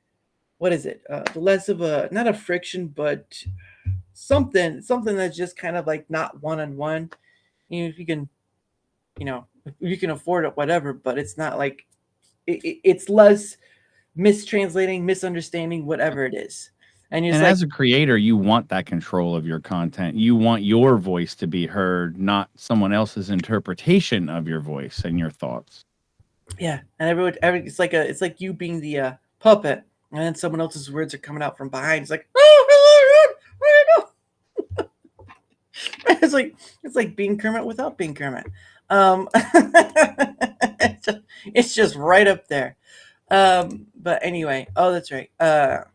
what is it? The less of a, not a friction, but something that's just kind of like not one on one. If you can, if you can afford it, whatever. But it's not like it's less mistranslating, misunderstanding, whatever it is. And it's And like, as a creator, you want that control of your content. You want your voice to be heard, not someone else's interpretation of your voice and your thoughts. yeah, and it's like you being the puppet, and then someone else's words are coming out from behind. It's like, oh, hello, where you go? It's like being Kermit without being Kermit. It's just right up there. But anyway, oh, that's right. All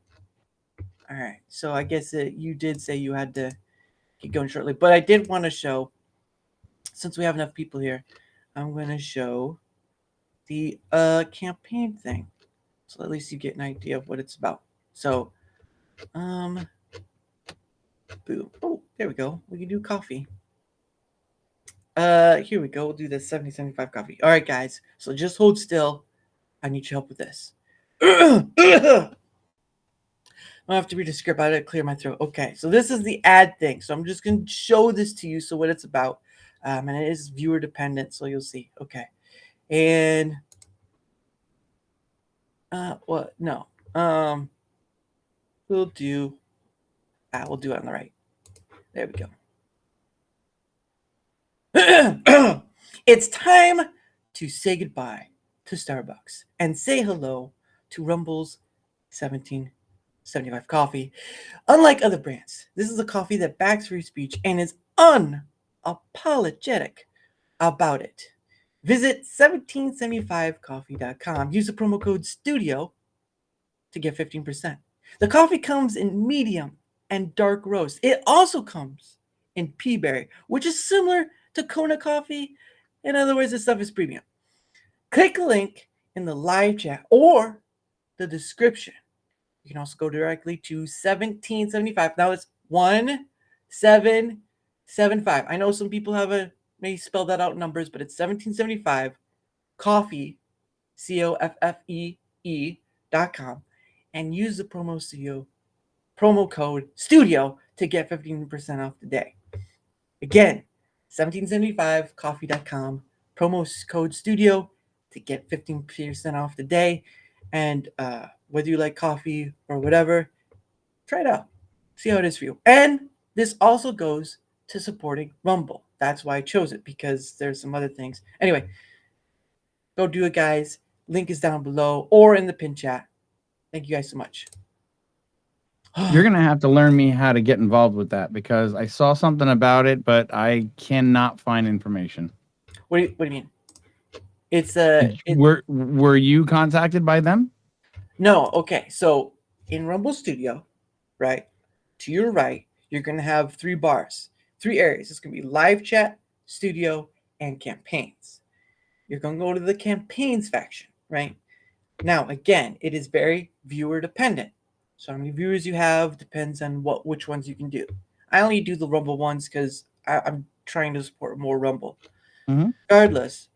right. So I guess you did say you had to get going shortly, but I did want to show, since we have enough people here, I'm going to show the campaign thing, so at least you get an idea of what it's about. So, boom. Oh, there we go. We can do coffee. Here we go. We'll do the 7075 coffee. All right, guys. So just hold still. I need your help with this. I have to read a script. I gotta clear my throat. Okay, so this is the ad thing. So I'm just gonna show this to you. So what it's about, and it is viewer dependent. So you'll see. Okay, and what? No. We'll do. We'll do it on the right. There we go. It's time to say goodbye to Starbucks and say hello to Rumble's 1775 coffee. Unlike other brands, this is a coffee that backs free speech and is unapologetic about it. Visit 1775coffee.com. Use the promo code STUDIO to get 15%. The coffee comes in medium and dark roast. It also comes in pea berry, which is similar to Kona coffee. In other words, this stuff is premium. Click the link in the live chat or the description. You can also go directly to 1775. Now it's 1775. I know some people may spell that out in numbers, but it's 1775 coffee, COFFEE.com, and use the promo code STUDIO to get 15% off today. Again, 1775coffee.com, promo code STUDIO to get 15% off today. And whether you like coffee or whatever, try it out. See how it is for you. And this also goes to supporting Rumble. That's why I chose it, because there's some other things. Anyway, go do it, guys. Link is down below or in the pin chat. Thank you guys so much. You're going to have to learn me how to get involved with that, because I saw something about it, but I cannot find information. What do you mean? It's were you contacted by them? No. Okay. So in Rumble Studio, right, to your right, you're going to have 3 bars, 3 areas. It's going to be live chat, studio, and campaigns. You're going to go to the campaigns faction, right? Now, again, it is very viewer dependent. So how many viewers you have depends on which ones you can do. I only do the Rumble ones because I'm trying to support more Rumble. Mm-hmm. Regardless,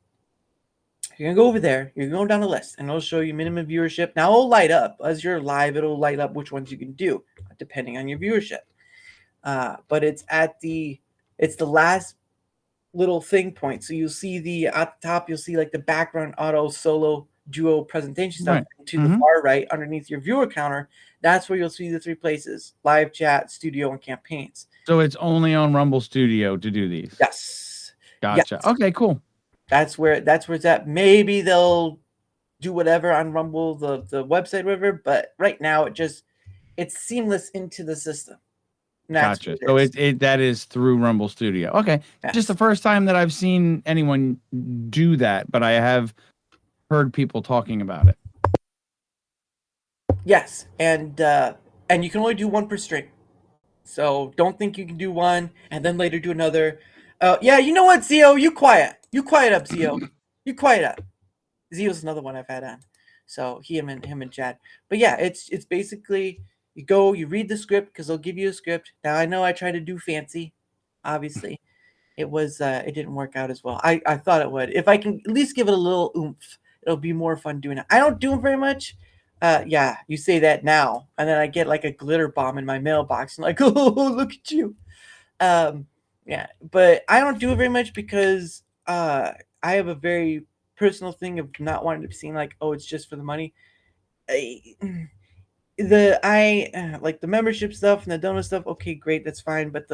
you're going to go over there. You're going to go down the list, and it'll show you minimum viewership. Now, it'll light up. As you're live, it'll light up which ones you can do, depending on your viewership. But it's the last little thing point. So you'll see at the top, you'll see like the background auto solo duo presentation stuff. Right. To the far right, underneath your viewer counter, that's where you'll see the 3 places: live chat, studio, and campaigns. So it's only on Rumble Studio to do these. Yes. Gotcha. Yes. Okay, cool. That's where it's at. Maybe they'll do whatever on Rumble, the website, whatever. But right now, it's seamless into the system. Gotcha. So that is through Rumble Studio. Okay. Yes. Just the first time that I've seen anyone do that, but I have heard people talking about it. Yes, and you can only do 1 per stream. So don't think you can do one and then later do another. Oh, yeah, you know what, Zio? You quiet. You quiet up, Zio. You quiet up. Zio's another one I've had on. So him and Chad. But yeah, it's basically you go, you read the script because they'll give you a script. Now I know I try to do fancy, obviously. It didn't work out as well. I thought it would. If I can at least give it a little oomph, it'll be more fun doing it. I don't do it very much. Yeah, you say that now, and then I get like a glitter bomb in my mailbox, and like, oh, look at you. Yeah, but I don't do it very much because I have a very personal thing of not wanting to be seen like, oh, it's just for the money. I like the membership stuff and the donor stuff. Okay, great, that's fine. But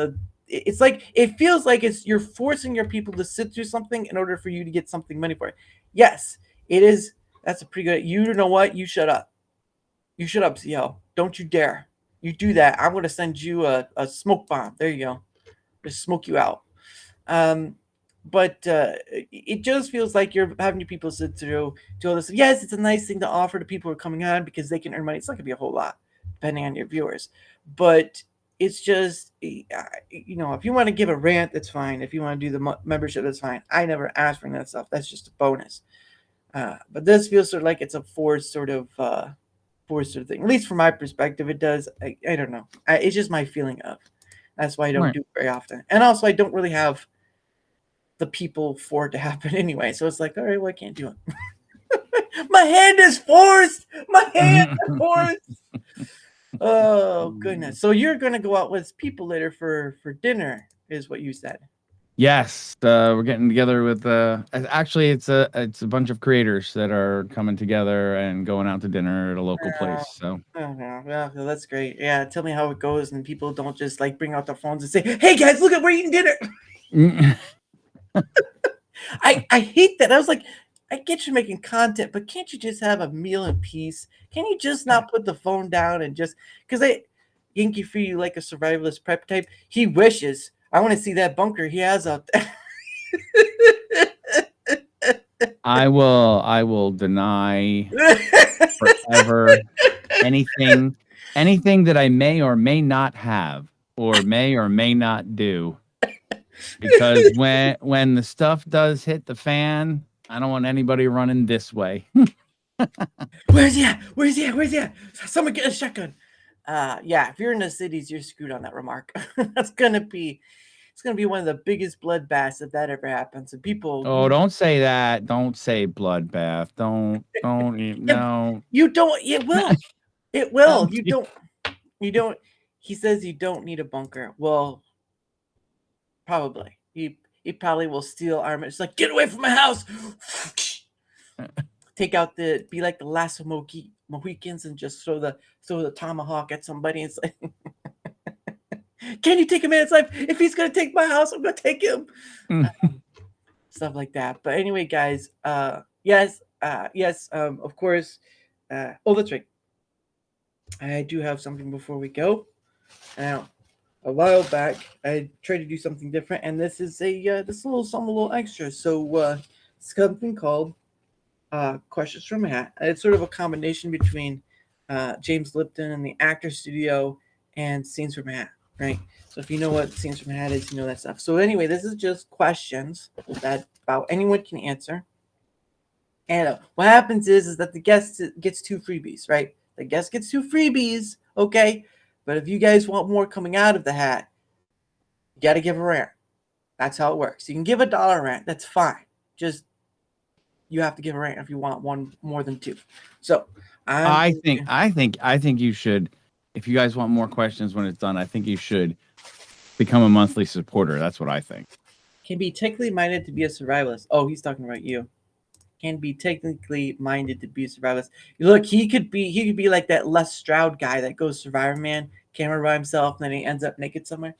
it's like it feels like you're forcing your people to sit through something in order for you to get something money for it. Yes, it is. That's a pretty good. You know what? You shut up. You shut up, CL. Don't you dare. You do that, I'm gonna send you a smoke bomb. There you go. Just smoke you out. But it just feels like you're having your people sit through do all this. Yes, it's a nice thing to offer to people who are coming on because they can earn money. It's not going to be a whole lot, depending on your viewers. But it's just, if you want to give a rant, that's fine. If you want to do the membership, that's fine. I never asked for that stuff. That's just a bonus. But this feels sort of like it's a forced sort of thing. At least from my perspective, it does. I don't know. It's just my feeling of. That's why I don't do it very often. And also, I don't really have the people for it to happen anyway. So it's like, all right, well, I can't do it. My hand is forced. My hand is forced. Oh, goodness. So you're going to go out with people later for dinner, is what you said. Yes, we're getting together with actually it's a bunch of creators that are coming together and going out to dinner at a local place. So well, that's great. Yeah, tell me how it goes, and people don't just like bring out their phones and say, "Hey guys, look at we're eating dinner." I hate that. I was like, I get you making content, but can't you just have a meal in peace? Can you just not put the phone down and just because YankeeFree, you like a survivalist prep type? He wishes. I want to see that bunker he has out there. I will deny forever anything that I may or may not have or may not do. Because when the stuff does hit the fan, I don't want anybody running this way. Where's he at? Where's he at? Someone get a shotgun. Yeah, if you're in the cities, you're screwed on that remark. It's gonna be one of the biggest bloodbaths if that ever happens. And people. Oh, don't say that. Don't say bloodbath. Don't. No. You don't. It will. It will. You don't. He says you don't need a bunker. Well, probably. He probably will steal armor. It's like, get away from my house. Take out be like the last of Mohicans and just throw the tomahawk at somebody. It's like, can you take a man's life? If he's gonna take my house, I'm gonna take him. Stuff like that. But anyway, guys, yes, of course. Oh, that's right. I do have something before we go. Now, a while back, I tried to do something different, and this is a little extra. So it's something called Questions from a Hat. It's sort of a combination between James Lipton and the Actor Studio and Scenes from a Hat, right? So if you know what Scenes from a Hat is, you know that stuff. So anyway, this is just questions that about anyone can answer. And what happens is that the guest gets 2 freebies, right? The guest gets 2 freebies, okay? But if you guys want more coming out of the hat, you got to give a rant. That's how it works. You can give $1 rant. That's fine. Just you have to give a rant if you want one more than 2. So I think you should. If you guys want more questions when it's done, I think you should become a monthly supporter. That's what I think. Can be technically minded to be a survivalist. Oh, he's talking about you. Can be technically minded to be a survivalist. Look, he could be like that Les Stroud guy that goes Survivor Man, camera by himself, and then he ends up naked somewhere.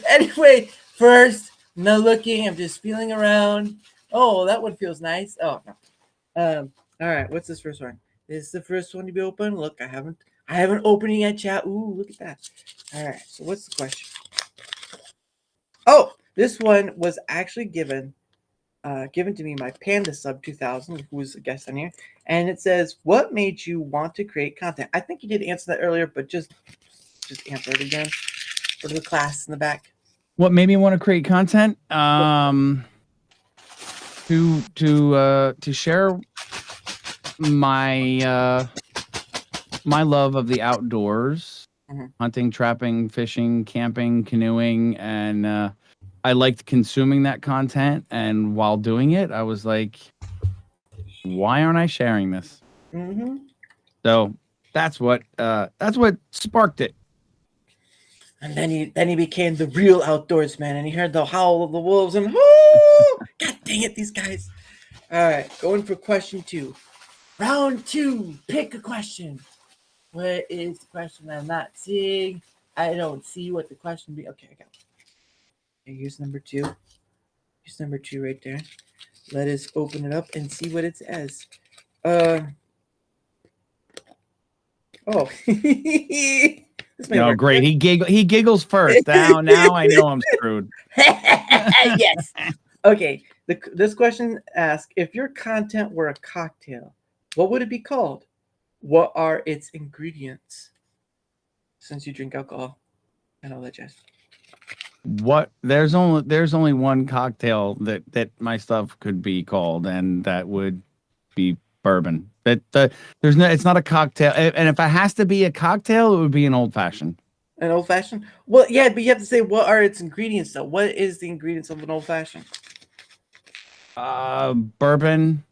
Anyway, first, no looking. I'm just feeling around. Oh, that one feels nice. Oh no. All right, what's this first one? This is the first one to be open. Look, I haven't opened it yet, chat. Ooh, look at that. All right, so what's the question? Oh, this one was actually given to me by Panda Sub 2000, who's a guest on here, and it says, "What made you want to create content?" I think you did answer that earlier, but just answer it again for the class in the back. What made me want to create content? To share my my love of the outdoors, hunting, trapping, fishing, camping, canoeing, and I liked consuming that content. And while doing it, I was like, why aren't I sharing this? So that's what sparked it. And then he became the real outdoorsman, and he heard the howl of the wolves, and whoo! God dang it, these guys! All right, going for question 2, round 2. Pick a question. What is the question I'm not seeing? I don't see what the question be. Okay, I got it. Okay, here's number 2. Here's number 2 right there. Let us open it up and see what it says. Oh. Oh, great. He giggles first. Now I know I'm screwed. Yes. Okay. This question asks, if your content were a cocktail, what would it be called? What are its ingredients? Since you drink alcohol and all that jazz. What there's only one cocktail that my stuff could be called, and that would be bourbon. It's not a cocktail, and if it has to be a cocktail, it would be an old fashioned. An old fashioned? Well, yeah, but you have to say what are its ingredients though. What is the ingredients of an old fashioned? Bourbon,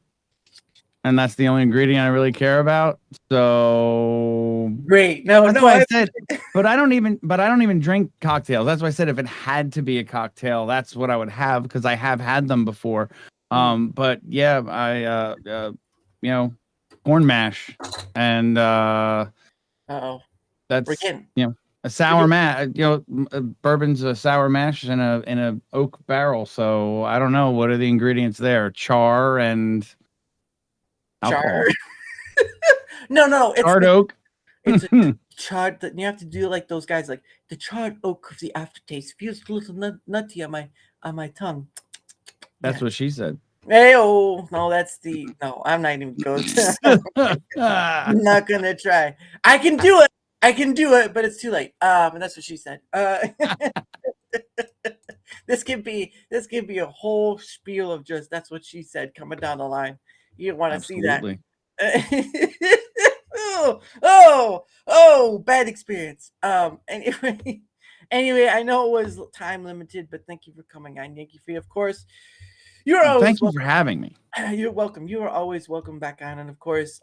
and that's the only ingredient I really care about. So great. That's why I said, but I don't even drink cocktails. That's why I said if it had to be a cocktail, that's what I would have, because I have had them before. But yeah, I corn mash, and that's a sour mash. Bourbon's a sour mash in a oak barrel. So I don't know, what are the ingredients there? Char and alcohol. No, it's charred oak. It's a charred. You have to do like those guys, like the charred oak of the aftertaste feels a little nutty on my tongue. That's what she said. Hey, no, I'm not even going to. I'm not gonna try. I can do it, but it's too late. And that's what she said. This could be a whole spiel of just that's what she said coming down the line. You want to see that? Oh, bad experience. Anyway, I know it was time limited, but thank you for coming on, YankeeFree. Of course, you're always thank you for having me. You're welcome. You are always welcome back on. And of course,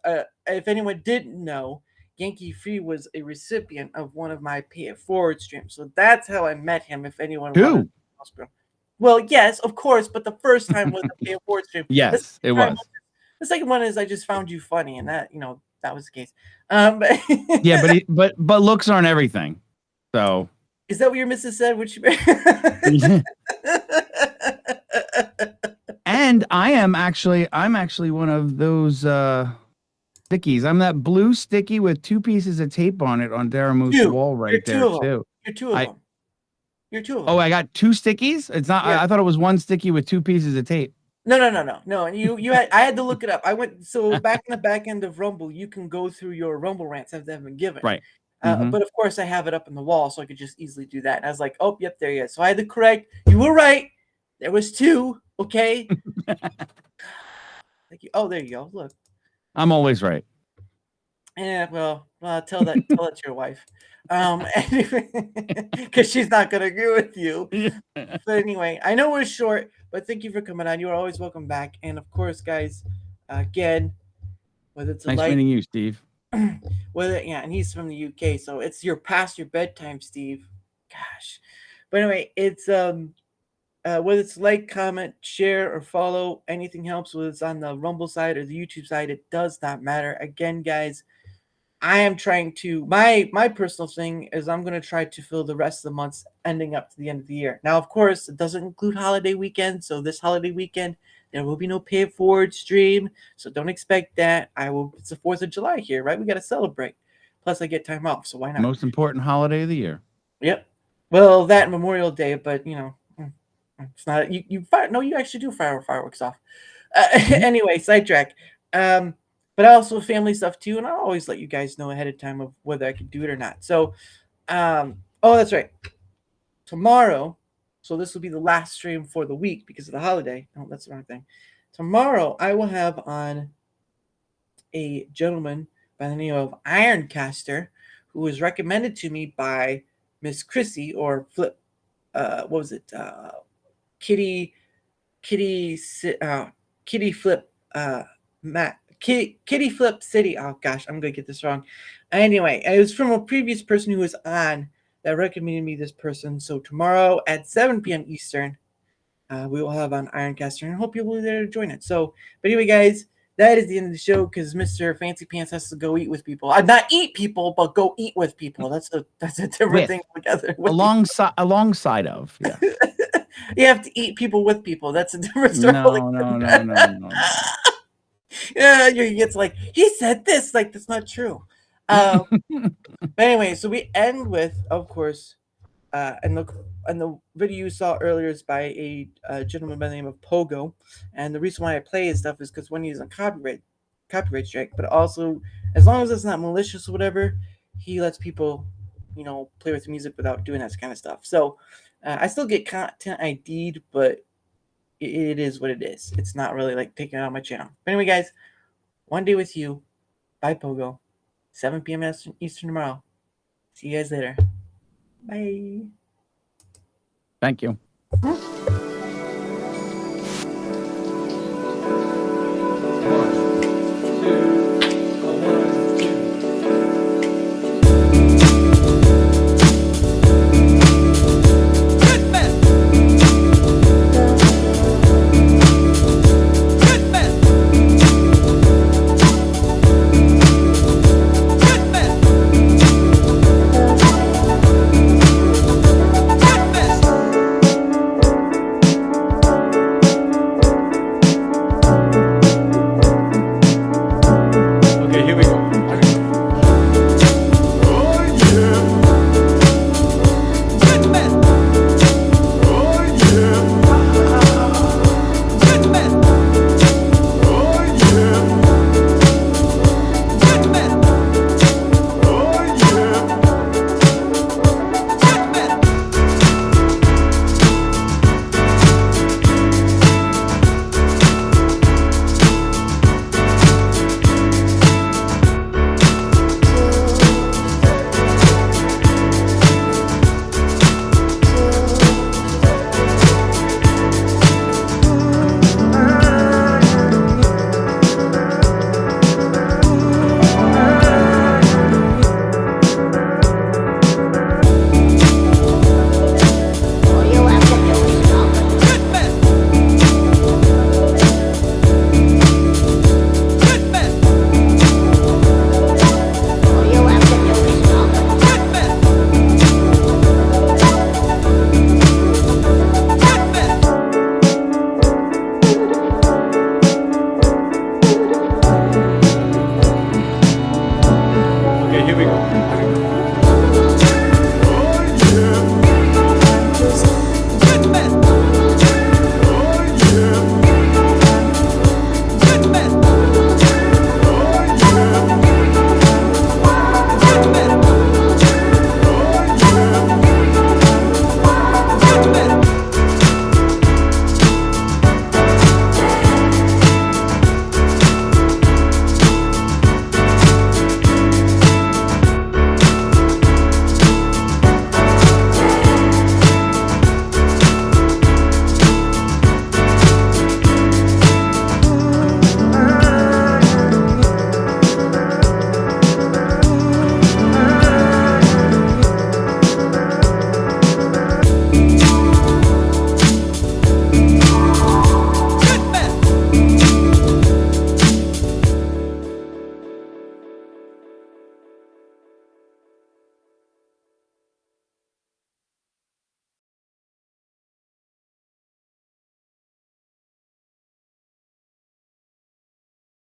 if anyone didn't know, YankeeFree was a recipient of one of my Pay It Forward streams. So that's how I met him. If anyone wanted. Well, yes, of course, but the first time was a Pay It Forward stream. Yes, it was. The second one is I just found you funny, and that that was the case. Yeah, but looks aren't everything. So is that what your missus said? Which and I'm actually one of those stickies. I'm that blue sticky with 2 pieces of tape on it on Daramouthe's wall right there too. You're two of them. You're 2 of them. Oh, I got 2 stickies? It's not. I thought it was 1 sticky with 2 pieces of tape. No. You had. I had to look it up. I went back in the back end of Rumble. You can go through your Rumble rants as they've been given. Right. But of course, I have it up on the wall, so I could just easily do that. And I was like, oh, yep, there he is. So I had to correct. You were right. There was 2. Okay. Oh, there you go. Look. I'm always right. Yeah. Well, tell that to your wife. Because she's not gonna agree with you. But anyway, I know we're short, but thank you for coming on. You are always welcome back. And of course, guys, again, whether it's nice meeting you, Steve. And he's from the UK, so it's past your bedtime, Steve. Gosh. But anyway, it's whether it's like, comment, share, or follow, anything helps. Whether it's on the Rumble side or the YouTube side, it does not matter. Again, guys, I am trying to my personal thing is I'm going to try to fill the rest of the months ending up to the end of the year. Now, of course, it doesn't include holiday weekend. So this holiday weekend, there will be no Pay It Forward stream. So don't expect that. It's the 4th of July here, right? We got to celebrate. Plus, I get time off. So why not? Most important holiday of the year. Yep. Well, that Memorial Day, but it's not. You actually do fire fireworks off. Anyway, sidetrack. But also family stuff too, and I'll always let you guys know ahead of time of whether I can do it or not. So, that's right. Tomorrow So this will be the last stream for the week because of the holiday. Oh, that's the wrong thing. Tomorrow I will have on a gentleman by the name of Ironcaster, who was recommended to me by Miss Chrissy or Flip. What was it? Kitty Flip. Kitty Flip City. Oh gosh, I'm gonna get this wrong. Anyway, it was from a previous person who was on that recommended me this person. So tomorrow at 7 p.m. Eastern, we will have on Ironcaster, and I hope you'll be there to join it. So, but anyway, guys, that is the end of the show because Mr. Fancy Pants has to go eat with people. Not eat people, but go eat with people. That's a different thing altogether. Alongside of, yeah. You have to eat people with people. That's a different story. No. Yeah, you get like he said this, like that's not true. But anyway, so we end with, of course, and the video you saw earlier is by a gentleman by the name of Pogo, and the reason why I play his stuff is because when he's on copyright strike, but also as long as it's not malicious or whatever, he lets people, play with the music without doing that kind of stuff. So I still get content ID'd, but it is what it is. It's not really like taking it out of my channel. But anyway, guys, one day with you. Bye, Pogo. 7 p.m. Eastern tomorrow. See you guys later. Bye. Thank you. Here we go.